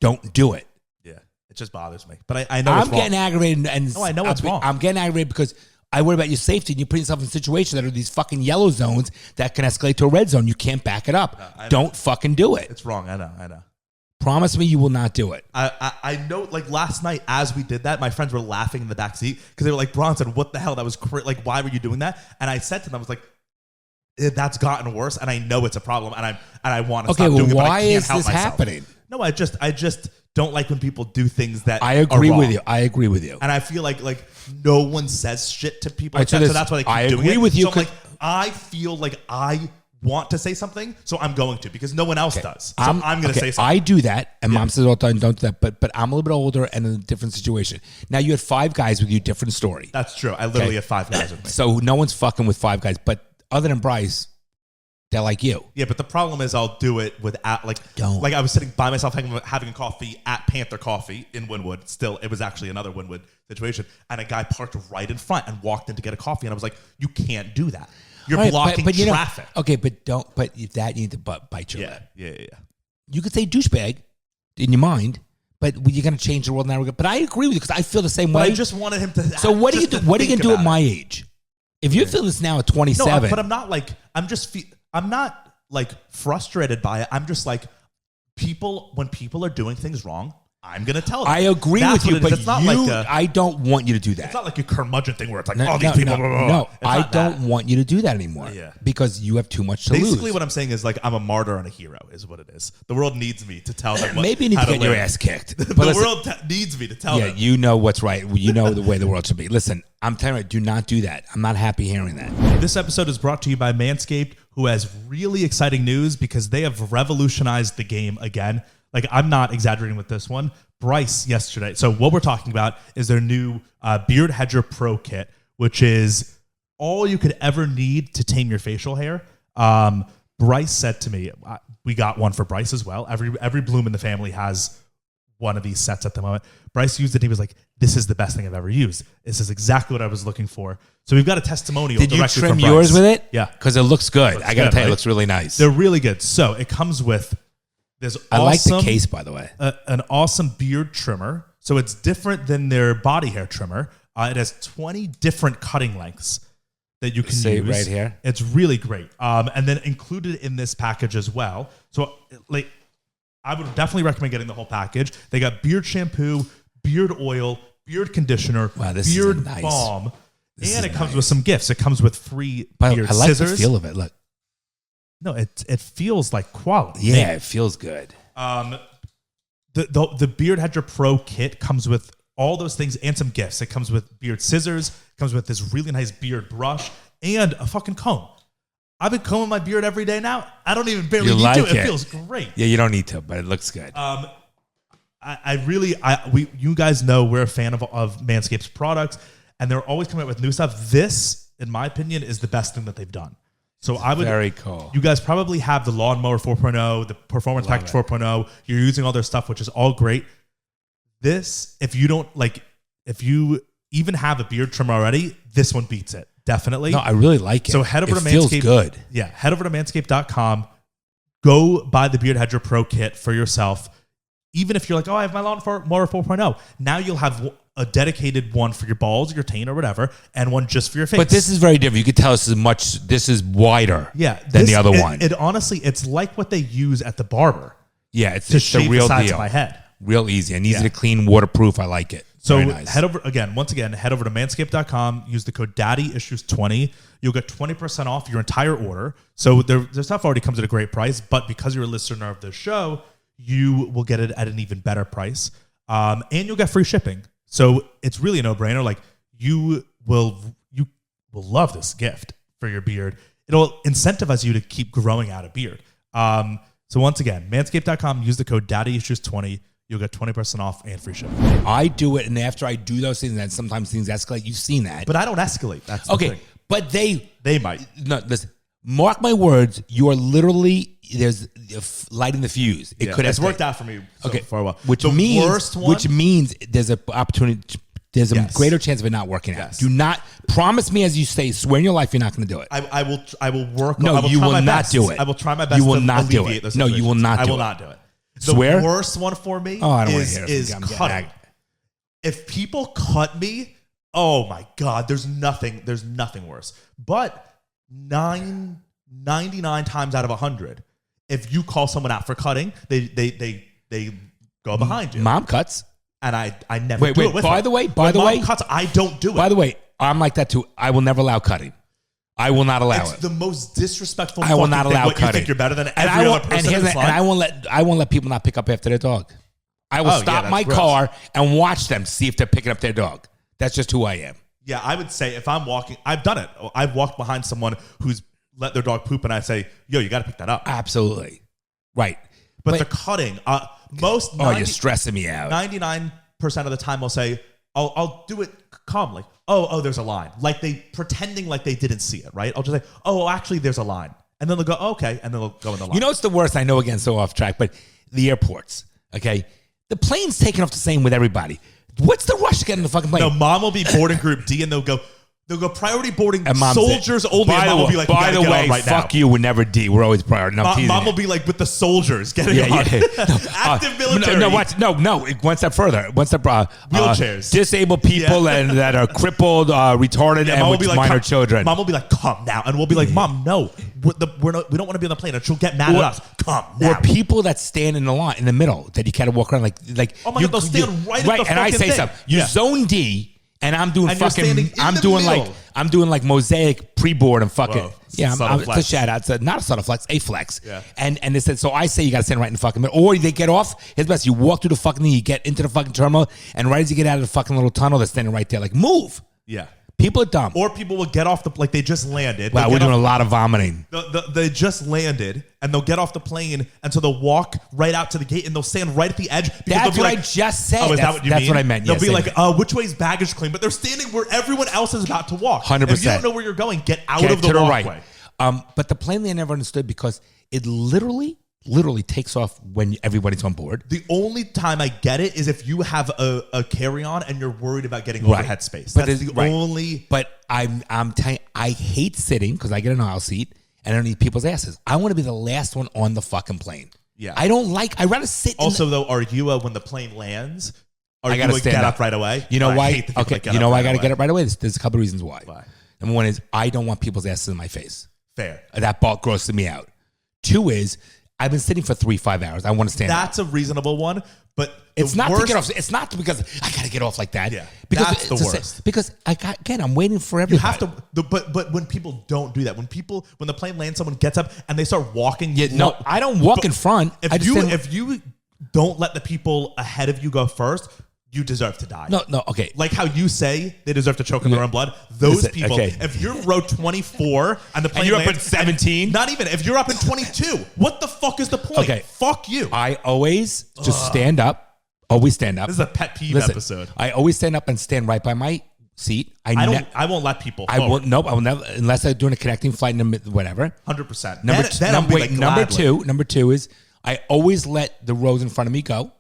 Don't do it. Yeah, it just bothers me. But I know I'm getting aggravated. No, I know it's wrong. I'm getting aggravated because I worry about your safety, and you put yourself in situations that are these fucking yellow zones that can escalate to a red zone. You can't back it up. No, don't fucking do it. It's wrong. I know. Promise me you will not do it. I know, like last night as we did that, my friends were laughing in the back seat because they were like, Bronson, what the hell? That was like, why were you doing that? And I said to them, I was like, that's gotten worse, and I know it's a problem, and I want to stop doing it, but I can't help myself. Happening? No, I just don't like when people do things that I agree are wrong. with you. I agree with you. And I feel like no one says shit to people like so that, so that's why they keep doing it. I agree with you. So I feel like I want to say something, so I'm going to because no one else does. So I'm going to say something. I do that, and mom says all the time, don't do that. But I'm a little bit older and in a different situation. Now you had 5 guys with you, different story. That's true. I literally have 5 guys with me. So no one's fucking with 5 guys. But other than Bryce, they're like you. Yeah, but the problem is I'll do it without Don't. Like I was sitting by myself having a coffee at Panther Coffee in Wynwood. Still, it was actually another Wynwood situation. And a guy parked right in front and walked in to get a coffee. And I was like, you can't do that. You're blocking traffic. Okay, but don't. But if that you need to bite your lip. Yeah. You could say douchebag in your mind, But you're going to change the world now. But I agree with you because I feel the same way. I just wanted him to. So what do you do? What are you going to do at my age? If you're feeling this now at 27, no, but I'm not like I'm not like frustrated by it. I'm just like when people are doing things wrong, I'm going to tell them. I agree with you, but I don't want you to do that. It's not like a curmudgeon thing where it's like, these people. No, I don't want you to do that anymore. Yeah. Because you have too much to lose. Basically, what I'm saying is like I'm a martyr and a hero is what it is. The world needs me to tell them Maybe you need to get your ass kicked. The world needs me to tell them. Yeah, you know what's right. You know the way the world should be. Listen, I'm telling you, do not do that. I'm not happy hearing that. This episode is brought to you by Manscaped, who has really exciting news because they have revolutionized the game again. Like, I'm not exaggerating with this one. Bryce yesterday. So what we're talking about is their new Beard Hedger Pro Kit, which is all you could ever need to tame your facial hair. Bryce said to me, we got one for Bryce as well. Every Bloom in the family has one of these sets at the moment. Bryce used it. And he was like, this is the best thing I've ever used. This is exactly what I was looking for. So we've got a testimonial. Did you trim yours with it? Yeah. Because it looks good. I got to tell you, it looks really nice. They're really good. So it comes with I like the case, by the way. An awesome beard trimmer. So it's different than their body hair trimmer. It has 20 different cutting lengths that you can use. Right here. It's really great. And then included in this package as well. So like, I would definitely recommend getting the whole package. They got beard shampoo, beard oil, beard conditioner, beard balm, and it comes with some gifts. It comes with free beard scissors. I like the feel of it. Look. No, it feels like quality. Yeah, it feels good. The Beard Hedger Pro Kit comes with all those things and some gifts. It comes with beard scissors, comes with this really nice beard brush, and a fucking comb. I've been combing my beard every day now. I don't even barely need to. It feels great. Yeah, you don't need to, but it looks good. You guys know we're a fan of Manscaped's products, and they're always coming out with new stuff. This, in my opinion, is the best thing that they've done. So very cool. You guys probably have the Lawnmower 4.0, the Performance Package 4.0. You're using all their stuff, which is all great. This, if you even have a beard trimmer already, this one beats it. Definitely. No, I really like it. So head over to Manscaped. Feels good. Yeah, head over to manscaped.com. Go buy the Beard Hedger Pro Kit for yourself. Even if you're like, I have my Lawnmower 4.0. Now you'll have a dedicated one for your balls, your taint, or whatever, and one just for your face. But this is very different. You could tell this is wider than the other one. It honestly, it's like what they use at the barber. Yeah, it's to shave the real the sides deal. of my head. Real easy and easy to clean, waterproof. I like it. So nice. head over to manscaped.com, use the code DADDYISSUES20. You'll get 20% off your entire order. So their stuff already comes at a great price, but because you're a listener of the show, you will get it at an even better price. And you'll get free shipping. So it's really a no-brainer. Like you will love this gift for your beard. It'll incentivize you to keep growing out a beard. So once again, manscaped.com, use the code DADDYISSUES20. You'll get 20% off and free shipping. I do it, and after I do those things, then sometimes things escalate. You've seen that. But I don't escalate. That's the thing. But they might. No, listen. Mark my words. You are literally lighting the fuse. It could. It's worked out for me for a while. Which means there's an opportunity. There's a greater chance of it not working out. Do not promise me, as you say, swear in your life you're not going to do it. I will work. No, you will not do it. I will try my best. You will not do it. No, you will not do it. I will not do it. Swear? The worst one for me is cutting. If people cut me, oh my God, there's nothing worse. But 99 times out of 100, if you call someone out for cutting, they go behind you. Mom cuts. And I never do it with her. By the way, mom cuts, I don't do it. By the way, I'm like that too. I will never allow cutting. I will not allow it. It's the most disrespectful. I will not allow cutting. You think you're better than every other person in this line? And I won't let people not pick up after their dog. I will stop my car and watch them, see if they're picking up their dog. That's just who I am. Yeah, I would say if I'm walking, I've done it. I've walked behind someone who's let their dog poop, and I say, "Yo, you got to pick that up." Absolutely, right. But the cutting, you're stressing me out. 99% of the time, I'll say, I'll do it calmly. Oh, there's a line. Like pretending like they didn't see it, right? I'll just say, actually, there's a line. And then they'll go, okay. And then they'll go in the line. You know what's the worst? I know, again, so off track, but the airports, okay? The plane's taking off the same with everybody. What's the rush to get in the fucking plane? No, mom will be boarding group D and they'll go, They'll go priority boarding And Mom's soldiers only. By And the Mom will way, be like, by the way, right fuck now. you. We're never D. We're always priority. No, Mom will be like with the soldiers getting on. Active military. No. One step further. Wheelchairs. Disabled people and that are crippled, retarded, and with minor children. Mom will be like, come now. And we'll be like, Mom, no. We don't want to be on the plane. And she'll get mad at us. Come now. Or people that stand in the line, in the middle, that you kind of walk around like oh my God, they'll stand right at the fucking and I say thing. something. You zone D. And I'm doing middle. I'm doing like mosaic pre-board and fucking. Whoa, it's a shout out. It's not a subtle flex, a flex. Yeah. And they said, so I say you got to stand right in the fucking middle. Or they get off. Here's the best. You walk through the fucking thing, you get into the fucking terminal, and right as you get out of the fucking little tunnel, they're standing right there. Like, move. Yeah. People are dumb. Or people will get off like they just landed. Wow, we're doing a lot of vomiting. They just landed and they'll get off the plane, and so they'll walk right out to the gate and they'll stand right at the edge. That's what I just said. Oh, is that what you mean? That's what I meant. They'll be like, which way is baggage claim? But they're standing where everyone else is about to walk. 100%. If you don't know where you're going, get out of the walkway. Right. But the plane they never understood because it literally takes off when everybody's on board. The only time I get it is if you have a carry-on and you're worried about getting overhead space. That's the only. But I'm telling you, I hate sitting because I get an aisle seat and I don't need people's asses. I want to be the last one on the fucking plane. Yeah. I'd rather sit. Also, are you when the plane lands? Are you stand get up right away? You know why? Okay. You know why I got to get up right away? There's a couple of reasons why. Why? Number one is I don't want people's asses in my face. Fair. That grosses me out. Two is I've been sitting for 3-5 hours. I want to stand. That's a reasonable one, but it's not to get off. It's not because I got to get off like that. Yeah, because that's the worst. Because I'm waiting for everybody. You have to, but when people don't do that, when the plane lands, someone gets up and they start walking. Yeah, no, I don't walk in front. If you don't let the people ahead of you go first, you deserve to die. No, okay. Like how you say they deserve to choke on their own blood. Those people, okay. If you're row 24 and the plane you're lands, up at 17, not even if you're up in 22, what the fuck is the point? Okay, fuck you. I always just stand up. Always stand up. This is a pet peeve episode. I always stand up and stand right by my seat. I won't let people. I won't. Nope. I will never unless I'm doing a connecting flight. Whatever. 100%. Number two is I always let the rows in front of me go.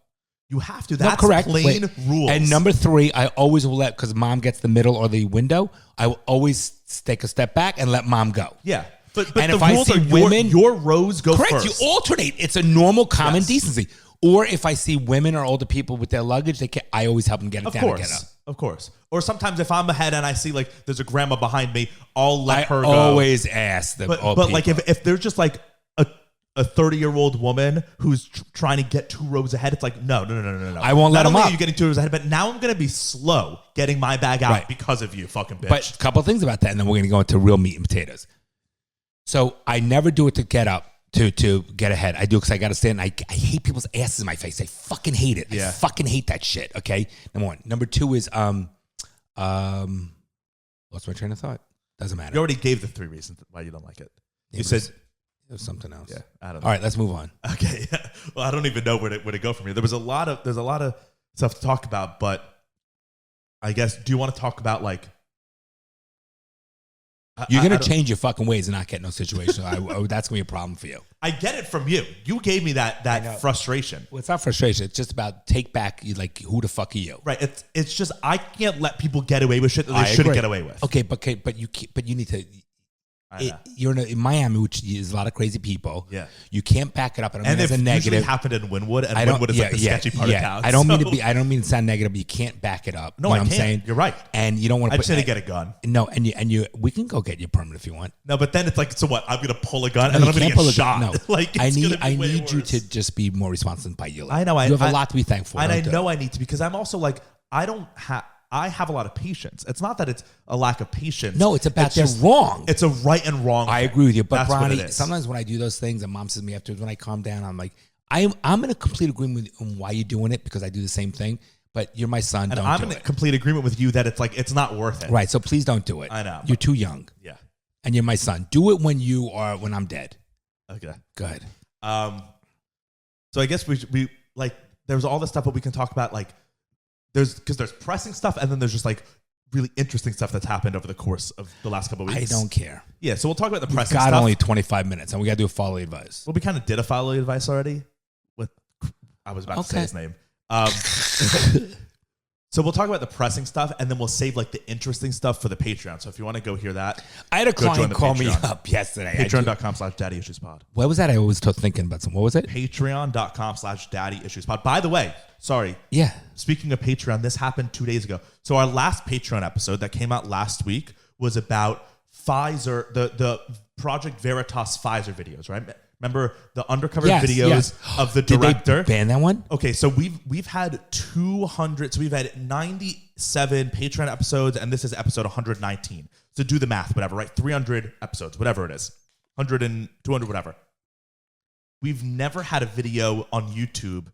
You have to. That's correct. Plain rules. And number three, I always will let, because mom gets the middle or the window, I will always take a step back and let mom go. Yeah. But and the if I rules see are women, your rows go correct, first. You alternate. It's a normal common decency. Or if I see women or older people with their luggage, I always help them get it down and get up. Of course. Or sometimes if I'm ahead and I see like there's a grandma behind me, I'll let her go. I always ask them. But like if there's just like a 30-year-old woman who's trying to get 2 rows ahead, it's like, no. I won't let them up. Not only are you getting 2 rows ahead, but now I'm going to be slow getting my bag out because of you, fucking bitch. But a couple of things about that, and then we're going to go into real meat and potatoes. So I never do it to get up, to get ahead. I do because I got to stand. I hate people's asses in my face. I fucking hate it. Yeah. I fucking hate that shit, okay? Number one. Number two is, lost my train of thought. Doesn't matter. You already gave the 3 reasons why you don't like it. You said... It was something else. Yeah, I don't know. All right, let's move on. Okay. Well, I don't even know where to go from here. There's a lot of stuff to talk about, but I guess, do you want to talk about like? You're gonna change your fucking ways and not get no situation. That's gonna be a problem for you. I get it from you. You gave me that frustration. Well, it's not frustration. It's just about take back. Like, who the fuck are you? Right. It's just I can't let people get away with shit that they shouldn't get away with. Okay, but you need to. You're in Miami, which is a lot of crazy people. Yeah, you can't back it up. I don't mean it's a negative. Usually happened in Wynwood, and Wynwood is like the sketchy part of town. I don't mean to sound negative, but you can't back it up. No, you know I can't. I'm saying? You're right. And you don't want to. I just need to get a gun. No, and you. We can go get your permit if you want. No, but then it's like, so what? I'm gonna pull a gun and then I'm gonna get shot. No, like I need you to just be more responsible by your life. I know. You have a lot to be thankful. And I know I need to, because I'm also like, I have a lot of patience. It's not that it's a lack of patience. No, it's about they're wrong. It's a right and wrong. I agree with you. But Bronny, sometimes when I do those things and mom says to me afterwards, when I calm down, I'm like, I'm in a complete agreement with you on why you're doing it, because I do the same thing. But you're my son. And I'm in complete agreement with you that it's like, it's not worth it. Right. So please don't do it. I know. You're too young. Yeah. And you're my son. Do it when I'm dead. Okay. Good. So I guess we like, there's all this stuff, but we can talk about like, there's pressing stuff, and then there's just like really interesting stuff that's happened over the course of the last couple of weeks. I don't care. Yeah, so we'll talk about the pressing stuff. We've got only 25 minutes, and we got to do a follow advice. Well, we kind of did a follow advice already. I was about to say his name. So we'll talk about the pressing stuff, and then we'll save like the interesting stuff for the Patreon. So if you want to go hear that, I had a client call me up yesterday. Patreon.com/daddyissuespod. What was that? I was still thinking about something. What was it? Patreon.com/daddyissuespod. By the way, sorry. Yeah. Speaking of Patreon, this happened 2 days ago. So our last Patreon episode that came out last week was about Pfizer, the Project Veritas Pfizer videos, right? Remember the undercover videos of the director? Did they ban that one? Okay, so we've had 200. So we've had 97 Patreon episodes, and this is episode 119. So do the math, whatever, right? 300 episodes, whatever it is, 100 and 200, whatever. We've never had a video on YouTube,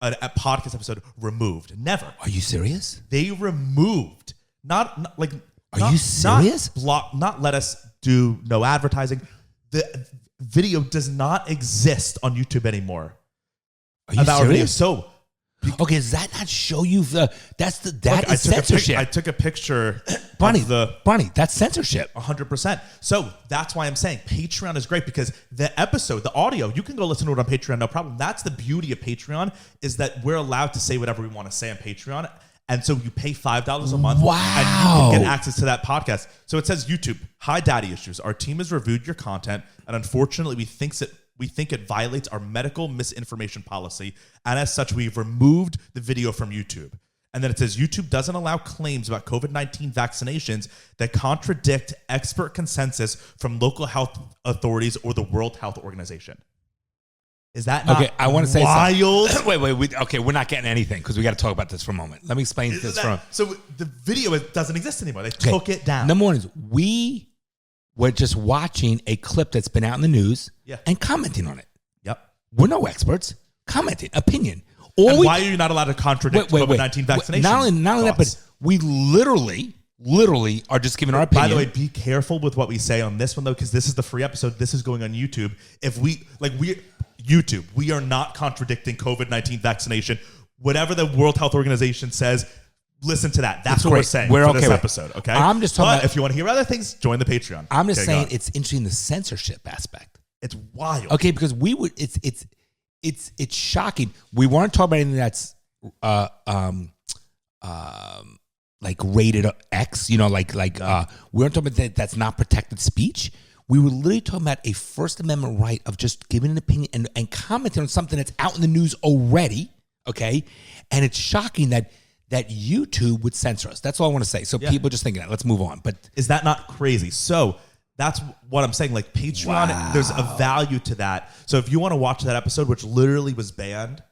a podcast episode removed. Never. Are you serious? They removed, not like. Are you serious? Not let us do no advertising. The video does not exist on YouTube anymore. Are you serious? So, okay, does that not show you that's censorship? I took a picture. Bunny, that's censorship. 100%. So that's why I'm saying Patreon is great, because the episode, the audio, you can go listen to it on Patreon, no problem. That's the beauty of Patreon, is that we're allowed to say whatever we want to say on Patreon. And so you pay $5 a month, and you can get access to that podcast. So it says YouTube, "Hi Daddy Issues. Our team has reviewed your content, and unfortunately, we think it violates our medical misinformation policy, and as such, we've removed the video from YouTube." And then it says, "YouTube doesn't allow claims about COVID-19 vaccinations that contradict expert consensus from local health authorities or the World Health Organization." Is that not I want to say wild? Wait. We're not getting anything because we got to talk about this for a moment. Let me explain this from. So the video doesn't exist anymore. They took it down. Number one is we were just watching a clip that's been out in the news and commenting on it. Yep. We're no experts. Commenting, opinion. Why are you not allowed to contradict COVID-19 vaccinations? Not only that, but we literally are just giving our opinion. By the way, be careful with what we say on this one, though, because this is the free episode. This is going on YouTube. YouTube, we are not contradicting COVID-19 vaccination. Whatever the World Health Organization says, listen to that. That's what we're saying for this episode. Okay. I'm just talking about, if you want to hear other things, join the Patreon. I'm just saying it's interesting, the censorship aspect. It's wild. Okay, because it's shocking. We weren't talking about anything that's like rated X, we weren't talking about that's not protected speech. We were literally talking about a First Amendment right of just giving an opinion and commenting on something that's out in the news already, okay? And it's shocking that YouTube would censor us. That's all I want to say. So people just thinking that. Let's move on. But is that not crazy? So that's what I'm saying. Like Patreon, there's a value to that. So if you want to watch that episode, which literally was banned,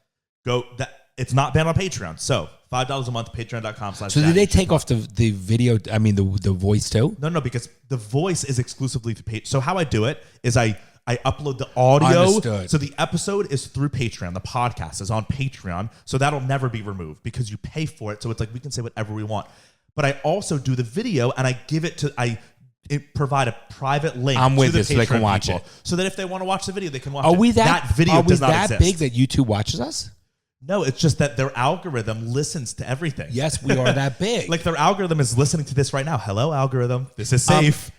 it's not banned on Patreon. So $5 a month, patreon.com/. So did they take off the video? I mean, the voice too? No, because the voice is exclusively to Patreon. So how I do it is I upload the audio. Understood. So the episode is through Patreon. The podcast is on Patreon. So that'll never be removed because you pay for it. So it's like we can say whatever we want. But I also do the video, and I give it to provide a private link to the Patreon so they can watch people, it. So that if they want to watch the video, they can watch it. That video does not exist. Are we that big that YouTube watches us? No, it's just that their algorithm listens to everything. Yes, we are that big. Like their algorithm is listening to this right now. Hello, algorithm. This is safe.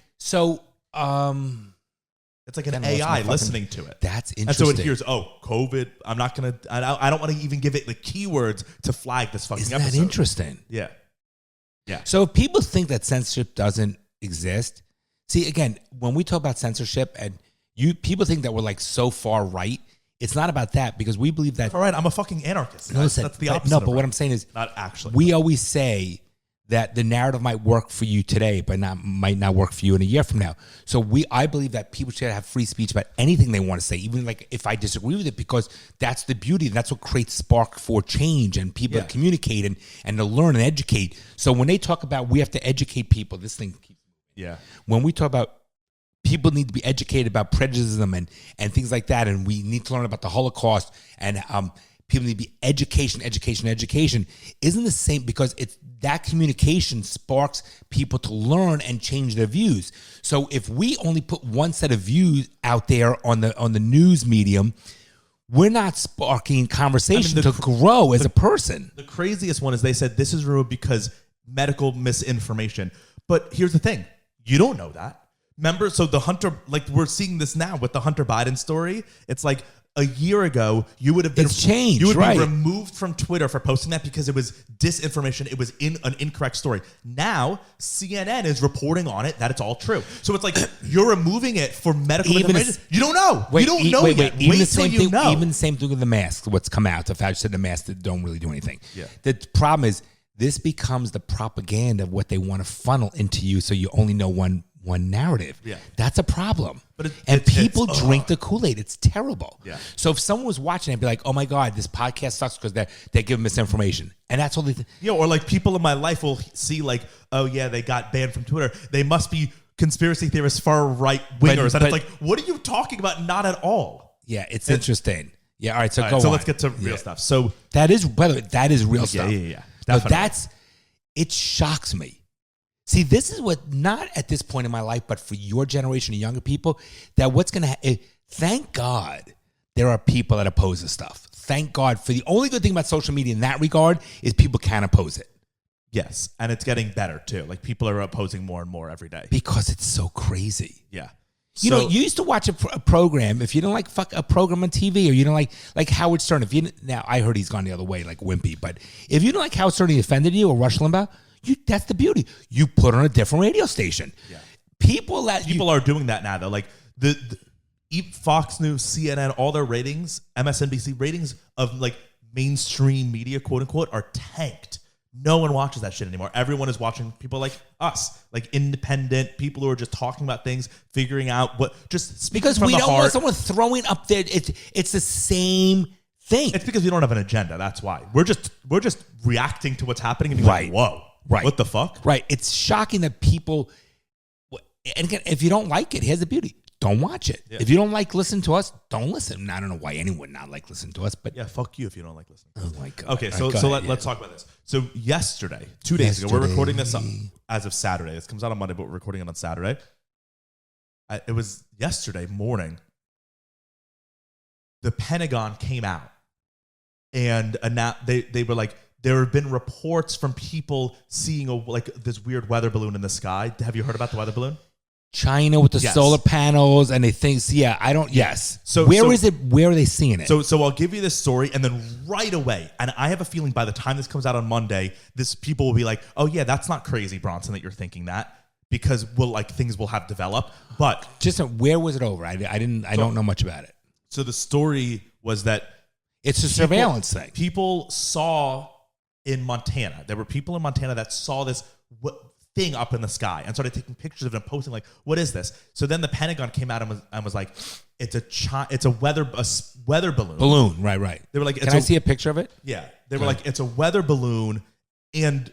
It's like an AI listening to it. That's interesting. And so it hears, COVID. I'm not going to, I don't want to even give it the keywords to flag this fucking episode. Isn't that interesting? Yeah. So if people think that censorship doesn't exist, see, again, when we talk about censorship and people think that we're like so far right, it's not about that, because we believe that. All right, I'm a fucking anarchist. That's the opposite. No, but what I'm saying is, not actually. We always say that the narrative might work for you today, but might not work for you in a year from now. So I believe that people should have free speech about anything they want to say, even like if I disagree with it, because that's the beauty. That's what creates spark for change and people to communicate and to learn and educate. So when they talk about we have to educate people, this thing keeps moving. When we talk about people need to be educated about prejudice and things like that, and we need to learn about the Holocaust, and people need to be education isn't the same, because it's that communication sparks people to learn and change their views. So if we only put one set of views out there on the news medium, we're not sparking conversation to grow as a person. The craziest one is they said this is removed because medical misinformation. But here's the thing. You don't know that. Remember, so the Hunter, like we're seeing this now with the Hunter Biden story. It's like a year ago, you would have been changed. You would be removed from Twitter for posting that because it was disinformation. It was in an incorrect story. Now CNN is reporting on it that it's all true. So it's like you're removing it for medical information. You don't know. You don't know yet. Even the same thing. Even the same thing with the masks. What's come out? The fact said the masks don't really do anything. Yeah. The problem is this becomes the propaganda of what they want to funnel into you, so you only know one narrative. Yeah. That's a problem. But people drink the Kool-Aid. It's terrible. Yeah. So if someone was watching, I'd be like, oh my God, this podcast sucks because they give misinformation. And that's all they think. Or like people in my life will see like, oh yeah, they got banned from Twitter. They must be conspiracy theorists, far right wingers. And it's like, what are you talking about? Not at all. Yeah, it's interesting. Yeah, all right, so go on. So let's get to real stuff. So that is, by the way, that is real stuff. Yeah. But it shocks me. See, this is what, not at this point in my life, but for your generation of younger people, that what's going to thank God there are people that oppose this stuff. Thank God for the only good thing about social media in that regard is people can oppose it. Yes, and it's getting better too. Like people are opposing more and more every day. Because it's so crazy. Yeah. You used to watch a program. If you don't like a program on TV, or you don't like Howard Stern. Now I heard he's gone the other way, like Wimpy. But if you don't like Howard Stern, he offended you, or Rush Limbaugh, that's the beauty. You put on a different radio station. Yeah. People are doing that now though. Like the Fox News, CNN, all their ratings, MSNBC ratings of like mainstream media, quote unquote, are tanked. No one watches that shit anymore. Everyone is watching people like us, like independent people who are just talking about things, figuring out what, just speaking because from we the don't heart. want someone throwing up there. It's the same thing. It's because we don't have an agenda. That's why we're just reacting to what's happening and being like, whoa, right? What the fuck? Right. It's shocking that people. And again, if you don't like it, here's the beauty. Don't watch it. Yeah. If you don't like listening to us, don't listen. I don't know why anyone would not like listening to us, but yeah, fuck you if you don't like listening. Oh my God. Okay, so let's talk about this. So yesterday, 2 days ago, we're recording this as of Saturday. This comes out on Monday, but we're recording it on Saturday. It was yesterday morning. The Pentagon came out and they were like, there have been reports from people seeing this weird weather balloon in the sky. Have you heard about the weather balloon? China with the solar panels and they think, yes. So where is it? Where are they seeing it? So I'll give you this story, and then right away, and I have a feeling by the time this comes out on Monday, people will be like, oh yeah, that's not crazy, Bronson, that you're thinking that, because things will have developed. But just where was it over? I don't know much about it. So the story was that it's a surveillance thing. People saw in Montana. There were people in Montana that saw this thing up in the sky and started taking pictures of it and posting like, what is this? So then the Pentagon came out and was like, it's a weather balloon. Balloon, right. They were like, can I see a picture of it? Yeah. They were like, it's a weather balloon. And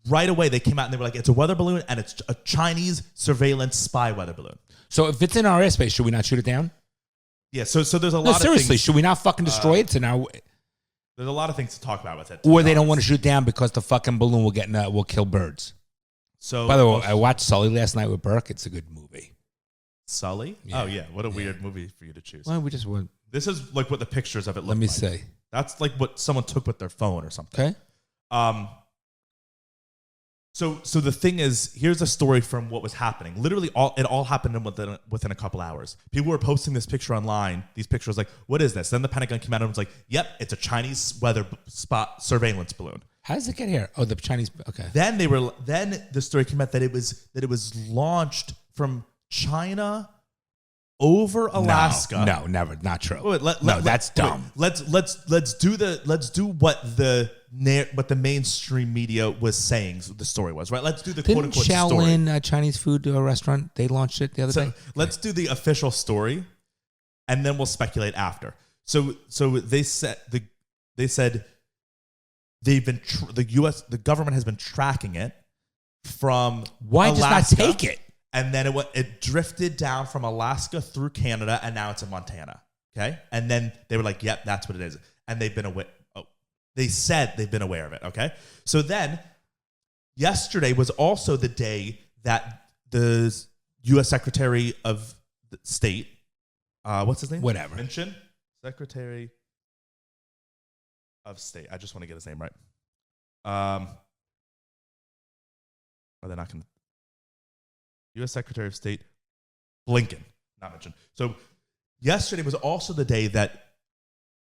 right away they came out and they were like, it's a weather balloon and it's a Chinese surveillance spy weather balloon. So if it's in our airspace, should we not shoot it down? Yeah. So there's a lot of seriously, things. Should we not fucking destroy it? There's a lot of things to talk about with it. Or they don't want to shoot down because the fucking balloon will kill birds. So, by the way, I watched Sully last night with Burke. It's a good movie. Sully? Yeah. Oh yeah, what a weird movie for you to choose. Well, we just went. This is like what the pictures of it look like. Let me see. That's like what someone took with their phone or something. Okay. So the thing is, here's a story from what was happening. Literally, it all happened within a couple hours. People were posting this picture online. These pictures like, what is this? Then the Pentagon came out and was like, yep, it's a Chinese weather spot surveillance balloon. How does it get here? Oh, the Chinese. Okay. Then the story came out that it was launched from China over Alaska. No, never, not true. Wait, that's dumb. Let's do what the mainstream media was saying the story was, right? Let's do the quote unquote story. Didn't Shaolin Chinese food restaurant, they launched it the other day? Let's do the official story, and then we'll speculate after. So they said the government has been tracking it from Why Alaska, just not take it? And then it drifted down from Alaska through Canada, and now it's in Montana. Okay, and then they were like, "Yep, that's what it is," and they've been aware. They said they've been aware of it. Okay, so then yesterday was also the day that the U.S. Secretary of State, what's his name? Whatever. Mention Secretary of State. I just want to get his name right. Are they not going to? U.S. Secretary of State Blinken, not mentioned. So yesterday was also the day that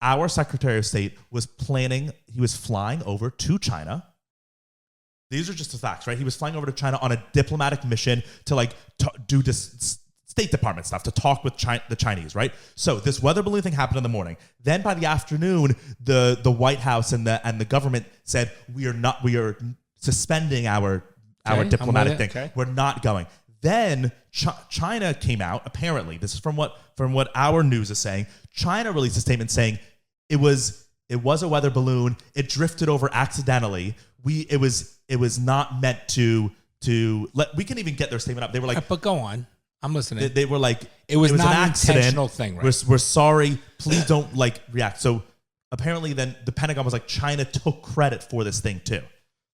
our Secretary of State was he was flying over to China. These are just the facts, right? He was flying over to China on a diplomatic mission to do this State Department stuff, to talk with the Chinese, right? So this weather balloon thing happened in the morning. Then by the afternoon, the White House and the government said we are suspending our diplomatic thing. Okay. We're not going. Then China came out. Apparently, this is from what our news is saying. China released a statement saying it was a weather balloon. It drifted over accidentally. It was not meant to let. We can even get their statement up. They were like, but go on. I'm listening. They were like, it was not an intentional thing, right? We're sorry. Please don't react. So apparently, then the Pentagon was like, China took credit for this thing too.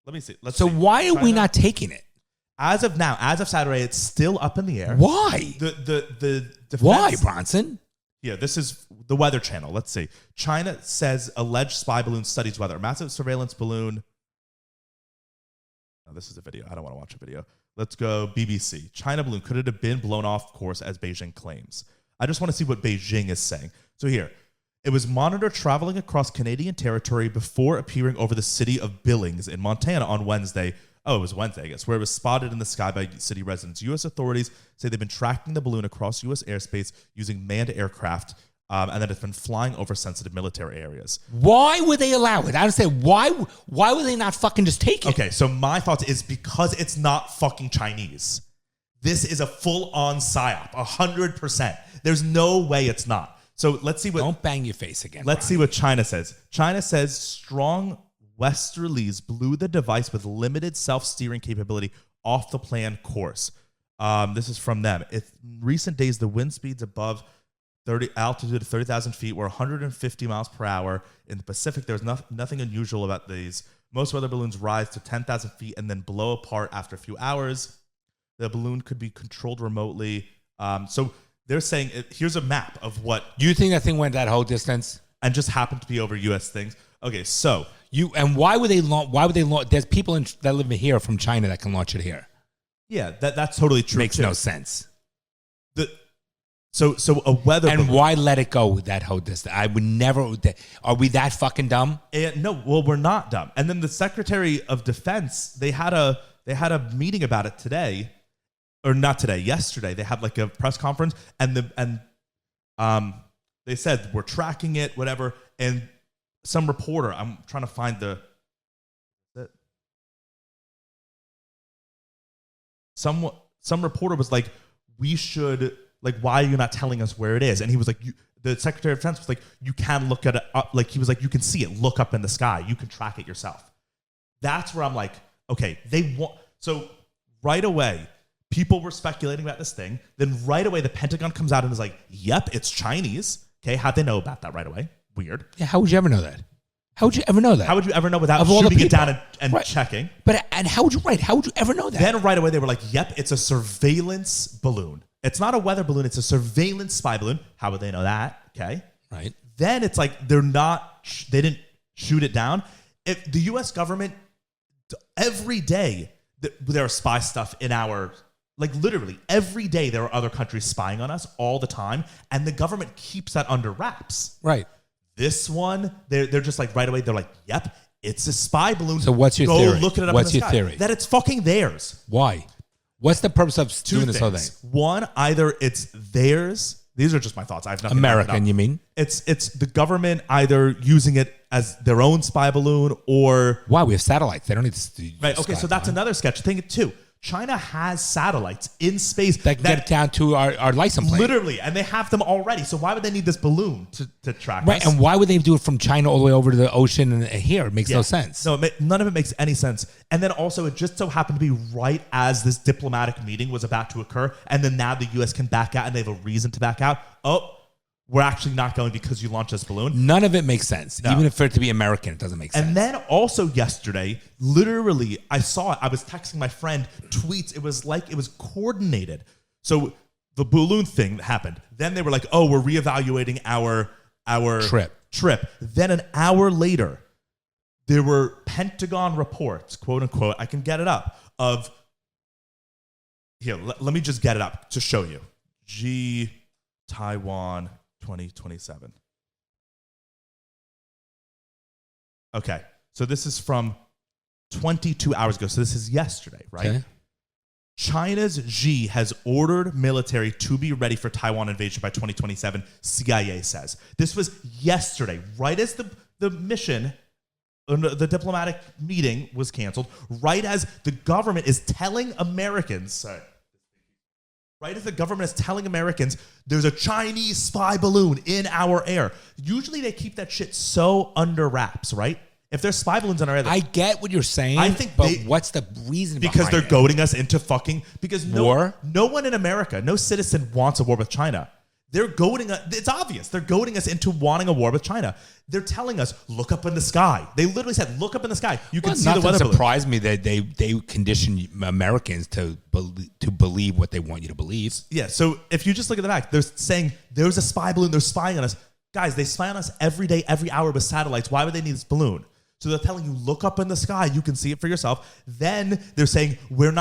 Let me see. Why are we not taking it? As of now, as of Saturday, it's still up in the air. Why? The defense, why, Bronson? Yeah, this is the Weather Channel. Let's see. China says alleged spy balloon studies weather. Massive surveillance balloon. Oh, this is a video. I don't want to watch a video. Let's go BBC. China balloon. Could it have been blown off course as Beijing claims? I just want to see what Beijing is saying. So here, it was monitored traveling across Canadian territory before appearing over the city of Billings in Montana on Wednesday. Oh, it was Wednesday, I guess, where it was spotted in the sky by city residents. U.S. authorities say they've been tracking the balloon across U.S. airspace using manned aircraft, and that it's been flying over sensitive military areas. Why would they allow it? I don't say why would they not fucking just take it? Okay, so my thoughts is because it's not fucking Chinese. This is a full-on psyop, 100%. There's no way it's not. So let's see what... Don't bang your face again. Let's see what China says. China says strong westerlies blew the device with limited self-steering capability off the planned course. This is from them. In recent days, the wind speeds above altitude of 30,000 feet were 150 miles per hour. In the Pacific, there's nothing unusual about these. Most weather balloons rise to 10,000 feet and then blow apart after a few hours. The balloon could be controlled remotely. So they're saying, here's a map of what... You think that thing went that whole distance? And just happened to be over U.S. things. Okay, so... Why would they launch? There's people that live here from China that can launch it here. Yeah, that's totally true. Makes no sense. So a weather and balloon. Why let it go that whole distance? I would never. Are we that fucking dumb? No, well, we're not dumb. And then the Secretary of Defense, they had a meeting about it today, or not today, yesterday. They had like a press conference, and they said we're tracking it, whatever. And some reporter, I'm trying to find some reporter was like, we should. Like, why are you not telling us where it is? And he was like, the Secretary of Defense was like, you can look at it up. Like, he was like, you can see it. Look up in the sky. You can track it yourself. That's where I'm like, okay, so right away, people were speculating about this thing. Then right away, the Pentagon comes out and is like, yep, it's Chinese. Okay, how'd they know about that right away? Weird. Yeah, how would you ever know that? How would you ever know that? How would you ever know without shooting it down and right. Checking? How would you ever know that? Then right away, they were like, yep, it's a surveillance balloon. It's not a weather balloon. It's a surveillance spy balloon. How would they know that? Okay. Right. Then it's like they didn't shoot it down. If the U.S. government, every day, there are spy stuff in literally every day there are other countries spying on us all the time. And the government keeps that under wraps. Right. This one, they're just like right away, they're like, yep, it's a spy balloon. So what's your theory? Go look it up What's in the your sky. theory? That it's fucking theirs. Why? What's the purpose of doing this whole thing? One, either it's theirs. These are just my thoughts. I have nothing. American, you mean? It's the government either using it as their own spy balloon or... Why? We have satellites. They don't need to... Right, okay, so that's another sketch thing too. China has satellites in space that get down to our license plate. Literally, and they have them already. So why would they need this balloon to track us? Right, and why would they do it from China all the way over to the ocean and here? It makes no sense. No, none of it makes any sense. And then also, it just so happened to be right as this diplomatic meeting was about to occur, and then now the U.S. can back out, and they have a reason to back out. Oh, we're actually not going because you launched this balloon. None of it makes sense. No. Even if for it to be American, it doesn't make sense. And then also yesterday, literally, I saw it. I was texting my friend tweets. It was like it was coordinated. So the balloon thing happened. Then they were like, oh, we're reevaluating our trip. Then an hour later, there were Pentagon reports, quote unquote, I can get it up, of, here, let me just get it up to show you. Taiwan 2027. Okay. So this is from 22 hours ago. So this is yesterday, right? Okay. China's Xi has ordered military to be ready for Taiwan invasion by 2027, CIA says. This was yesterday, right as the mission, the diplomatic meeting was canceled, right as the government is telling Americans, there's a Chinese spy balloon in our air. Usually they keep that shit so under wraps, right? If there's spy balloons in our air, I get what you're saying. I think, but what's the reason? Because they're goading us into fucking war. No one in America, no citizen wants a war with China. They're goading us. It's obvious. They're goading us into wanting a war with China. They're telling us, look up in the sky. They literally said, look up in the sky. You can see the weather balloon. It surprised me that they condition Americans to believe what they want you to believe. Yeah. So if you just look at the back, they're saying there's a spy balloon. They're spying on us. Guys, they spy on us every day, every hour with satellites. Why would they need this balloon? So they're telling you, look up in the sky. You can see it for yourself. Then they're saying, we're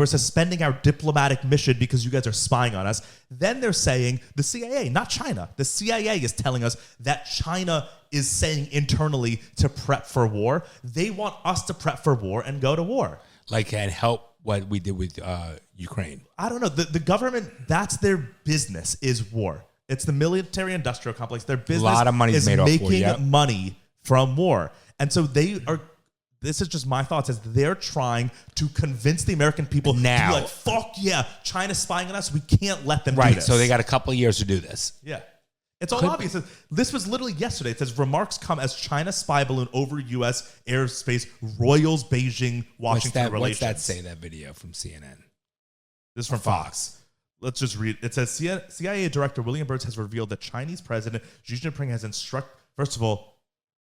suspending our diplomatic mission because you guys are spying on us. Then they're saying, the CIA, not China, the CIA is telling us that China is saying internally to prep for war. They want us to prep for war and go to war. Like, and help what we did with Ukraine. I don't know. The government, that's their business, is war. It's the military industrial complex. Their business a lot of money is made off war, making money from war. And so they are, this is just my thoughts, as they're trying to convince the American people now, to be like, fuck yeah, China's spying on us. We can't let them do this. Right, so they got a couple of years to do this. Yeah. It's all obvious. This was literally yesterday. It says, remarks come as China spy balloon over U.S. airspace roils Beijing, Washington relations. What's that say, that video from CNN? This is from Fox. Let's just read. It says, CIA Director William Burns has revealed that Chinese President Xi Jinping has instructed, first of all,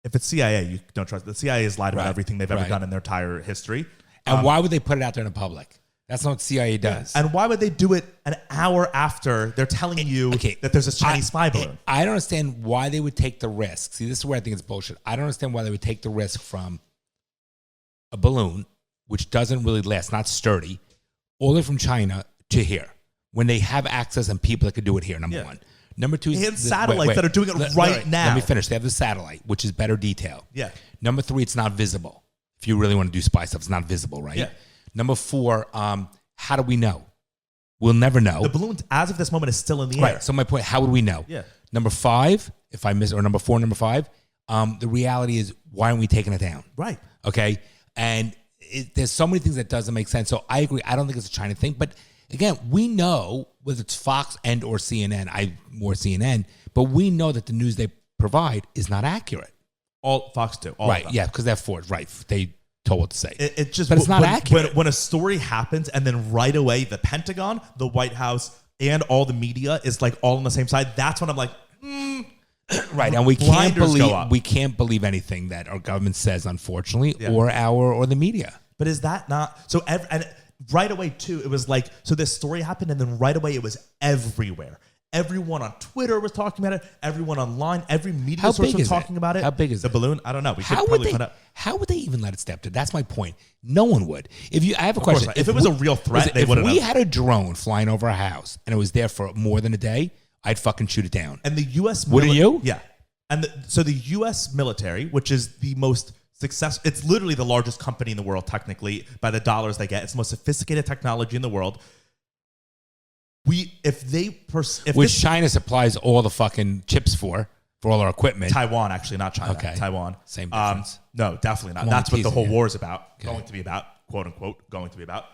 if it's CIA, you don't trust. The CIA has lied about everything they've ever done in their entire history. And why would they put it out there in the public? That's not what CIA does. And why would they do it an hour after they're telling you that there's a Chinese spy balloon? I don't understand why they would take the risk. See, this is where I think it's bullshit. I don't understand why they would take the risk from a balloon, which doesn't really last, not sturdy, all the way from China to here, when they have access and people that could do it here, number one. Number two, and satellites that are doing it right now. Let me finish. They have the satellite, which is better detail. Yeah. Number three, it's not visible. If you really want to do spy stuff, it's not visible, right? Yeah. Number four, how do we know? We'll never know. The balloon, as of this moment, is still in the air. Right. So my point, how would we know? Yeah. Number five, if I miss, or number four, number five, the reality is, why aren't we taking it down? Right. Okay. And there's so many things that doesn't make sense. So I agree. I don't think it's a China thing, but again, we know, whether it's Fox and or CNN, more CNN, but we know that the news they provide is not accurate. All Fox do. All right, yeah, because they're Ford. Right, they told what to say. It just, but it's not accurate. When a story happens and then right away the Pentagon, the White House, and all the media is like all on the same side, that's when I'm like, right, and we can't believe anything that our government says, unfortunately, or the media. But is that not so? And right away too, it was like, so this story happened, and then right away it was everywhere. Everyone on Twitter was talking about it. Everyone online, every media source was talking about it. How big is the balloon? I don't know. How would they even let it step to? That's my point. No one would. I have a question. If it was a real threat, they wouldn't. If we had a drone flying over a house and it was there for more than a day, I'd fucking shoot it down. And the U.S. Wouldn't you? Yeah. And so the U.S. military, which is the most successful, it's literally the largest company in the world, technically, by the dollars they get. It's the most sophisticated technology in the world. Which China supplies all the fucking chips for all our equipment. Taiwan, actually, not China. Okay. Taiwan. Same difference. No, definitely not. That's what the whole war is about. Okay. Going to be about, quote unquote, going to be about.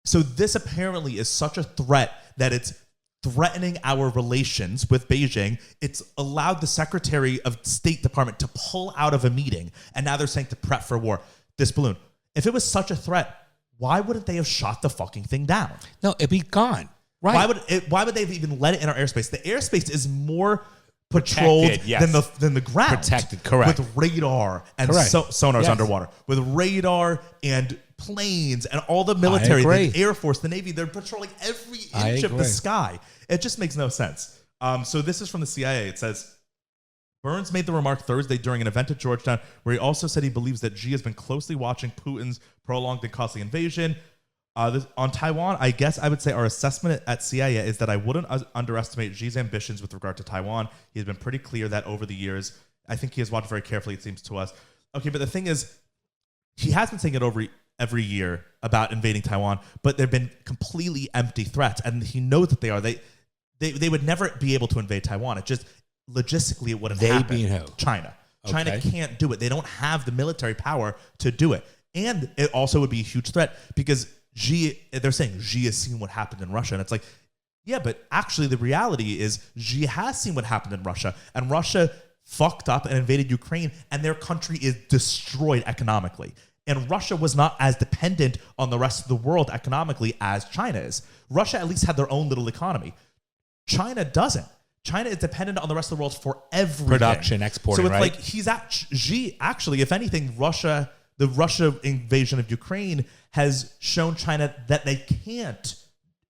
So this apparently is such a threat that it's threatening our relations with Beijing. It's allowed the Secretary of State Department to pull out of a meeting, and now they're saying to prep for war. This balloon. If it was such a threat, why wouldn't they have shot the fucking thing down? No, it'd be gone. Right. Why would they have even let it in our airspace? The airspace is more patrolled than the ground. Protected, correct. With radar and sonars underwater. With radar and planes and all the military, the Air Force, the Navy, they're patrolling every inch of the sky. It just makes no sense. So this is from the CIA. It says, Burns made the remark Thursday during an event at Georgetown where he also said he believes that Xi has been closely watching Putin's prolonged and costly invasion. On Taiwan, I guess I would say our assessment at CIA is that I wouldn't underestimate Xi's ambitions with regard to Taiwan. He has been pretty clear that over the years, I think he has watched very carefully, it seems to us. Okay, but the thing is, he has been saying it over every year about invading Taiwan, but they've been completely empty threats, and he knows that they are. They would never be able to invade Taiwan. It just logistically it wouldn't happen. Being who? China. Okay. China can't do it. They don't have the military power to do it, and it also would be a huge threat because they're saying Xi has seen what happened in Russia, and it's like, yeah, but actually the reality is Xi has seen what happened in Russia, and Russia fucked up and invaded Ukraine, and their country is destroyed economically. And Russia was not as dependent on the rest of the world economically as China is. Russia at least had their own little economy. China doesn't. China is dependent on the rest of the world for everything. Production, exporting, so it's right? like Xi, actually, if anything, the Russia invasion of Ukraine has shown China that they can't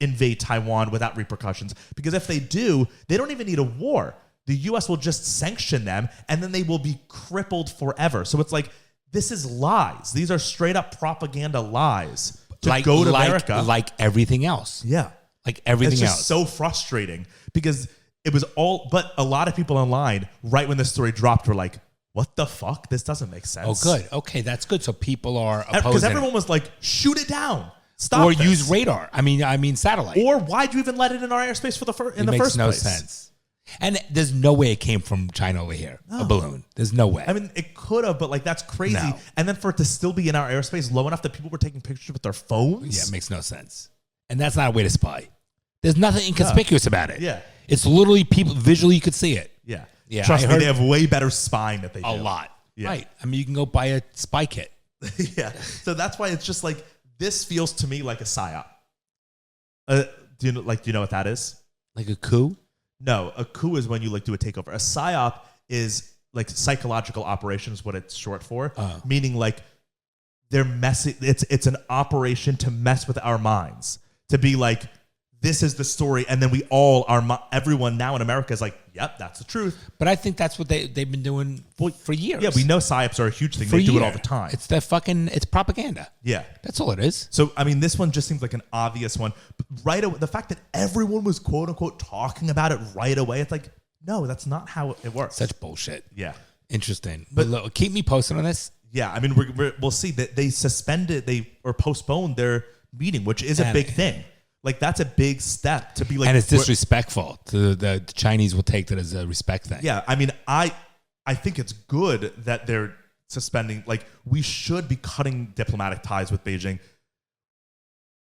invade Taiwan without repercussions. Because if they do, they don't even need a war. The U.S. will just sanction them, and then they will be crippled forever. So it's like, this is lies. These are straight up propaganda lies to go to America. Like everything else. Yeah. Like everything else. It's just so frustrating because it was all, but a lot of people online, right when this story dropped, were like, what the fuck? This doesn't make sense. Oh, good. Okay, that's good. So people are opposing. Because everyone was like, shoot it down. Stop or this. use radar. I mean satellite. Or why'd you even let it in our airspace in the first place? It makes no sense. And there's no way it came from China over here. No. A balloon. There's no way. I mean, it could have, but like that's crazy. No. And then for it to still be in our airspace low enough that people were taking pictures with their phones? Yeah, it makes no sense. And that's not a way to spy. There's nothing inconspicuous about it. Yeah. It's literally people, visually you could see it. Yeah. Yeah. Trust me, they have way better spying that they do. A lot. Yeah. Right. I mean, you can go buy a spy kit. Yeah. So that's why it's just like, this feels to me like a psyop. Do you know what that is? Like a coup? No, a coup is when you like do a takeover. A psyop is like psychological operations, what it's short for, meaning like they're messing. It's an operation to mess with our minds, to be like, this is the story, and then everyone now in America is like, yep, that's the truth. But I think that's what they've been doing for years. Yeah, we know psyops are a huge thing. They do it all the time. It's it's propaganda. Yeah. That's all it is. So, I mean, this one just seems like an obvious one. But right away, the fact that everyone was quote unquote talking about it right away, it's like, no, that's not how it works. Such bullshit. Yeah. Interesting. But look, keep me posted on this. Yeah, I mean, we'll see that they postponed their meeting, which is a big thing. Like, that's a big step to be like... And it's disrespectful. The Chinese will take that as a respect thing. Yeah, I mean, I think it's good that they're suspending... Like, we should be cutting diplomatic ties with Beijing.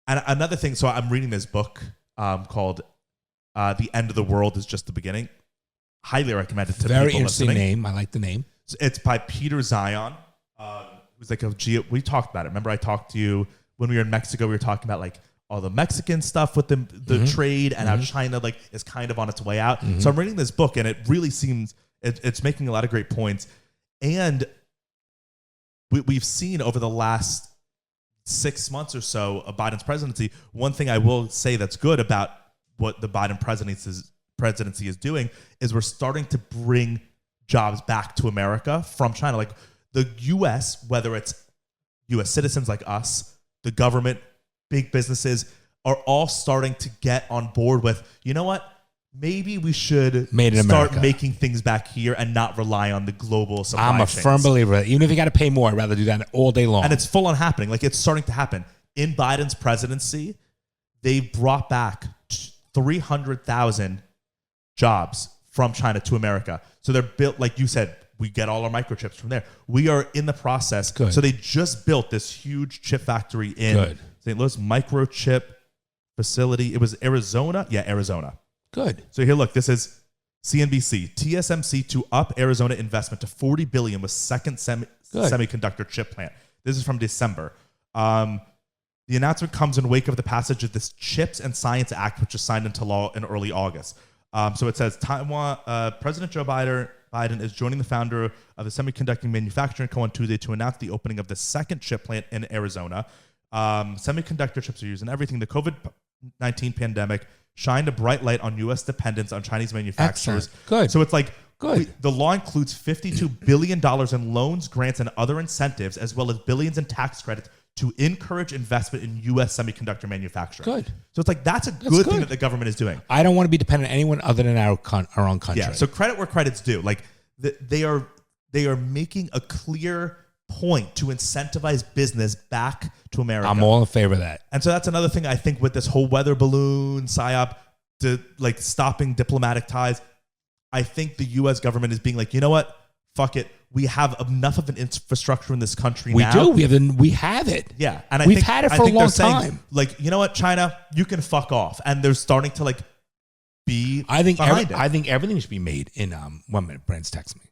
And another thing, so I'm reading this book called The End of the World is Just the Beginning. Highly recommend it to Very people interesting listening. name. I like the name. It's by Peter Zion, who's like we talked about it. Remember I talked to you when we were in Mexico, we were talking about like all the Mexican stuff with the trade and how China like is kind of on its way out. So I'm reading this book and it really seems it's making a lot of great points. And we've seen over the last 6 months or so of Biden's presidency, one thing I will say that's good about what the Biden presidency is doing is we're starting to bring jobs back to America from China. Like the U.S., whether it's U.S. citizens like us, the government, big businesses are all starting to get on board with, you know what? Maybe we should start making things back here and not rely on the global supply chains. I'm a firm believer. Even if you got to pay more, I'd rather do that all day long. And it's full on happening. Like it's starting to happen. In Biden's presidency, they brought back 300,000 jobs from China to America. So they're built, like you said, we get all our microchips from there. We are in the process. Good. So they just built this huge chip factory in St. Louis, microchip facility. It was Arizona. Yeah, Arizona. Good. So here, look, this is CNBC. TSMC to up Arizona investment to $40 billion with second semiconductor chip plant. This is from December. The announcement comes in wake of the passage of this Chips and Science Act, which was signed into law in early August. So it says President Joe Biden is joining the founder of the Semiconductor Manufacturing Co. on Tuesday to announce the opening of the second chip plant in Arizona. Semiconductor chips are used in everything. The COVID-19 pandemic shined a bright light on U.S. dependence on Chinese manufacturers. Excellent. Good. So it's like, good. The law includes $52 billion in loans, grants, and other incentives, as well as billions in tax credits to encourage investment in U.S. semiconductor manufacturing. Good. So it's like, that's a good thing that the government is doing. I don't want to be dependent on anyone other than our own country. Yeah. So credit where credit's due. Like they are they are making a clear point to incentivize business back to America. I'm all in favor of that. And so that's another thing I think with this whole weather balloon psyop, to like stopping diplomatic ties. I think the U.S. government is being like, you know what? Fuck it. We have enough of an infrastructure in this country now. We have it. Yeah. And we've had it for a long time. Like, you know what, China, you can fuck off. And they're starting to like be I think everything should be made in 1 minute. Brand's text me.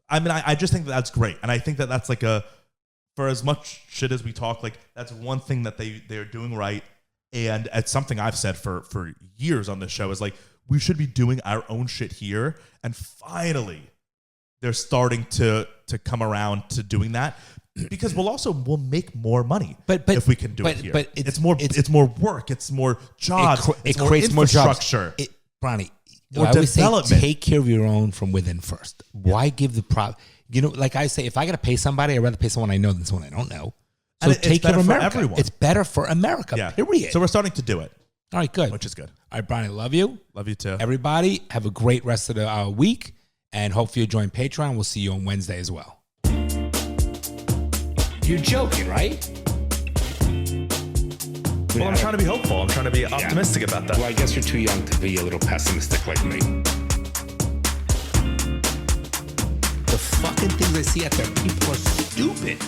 I mean, I just think that's great. And I think that's like for as much shit as we talk, like that's one thing that they're doing right. And it's something I've said for years on this show is like, we should be doing our own shit here. And finally, they're starting to come around to doing that because we'll make more money if we can do it here. But it's more work. It's more jobs. It creates more infrastructure. Bronny, I always say, take care of your own from within first. Why give the prop? You know, like I say, if I got to pay somebody, I'd rather pay someone I know than someone I don't know. So take care of America. Everyone. It's better for America, period. So we're starting to do it. All right, good. Which is good. All right, Bronny, love you. Love you too. Everybody, have a great rest of the week. And hopefully you'll join Patreon. We'll see you on Wednesday as well. You're joking, right? Well, I'm trying to be hopeful. I'm trying to be optimistic about that. Well, I guess you're too young to be a little pessimistic like me. The fucking things I see out there, people are stupid.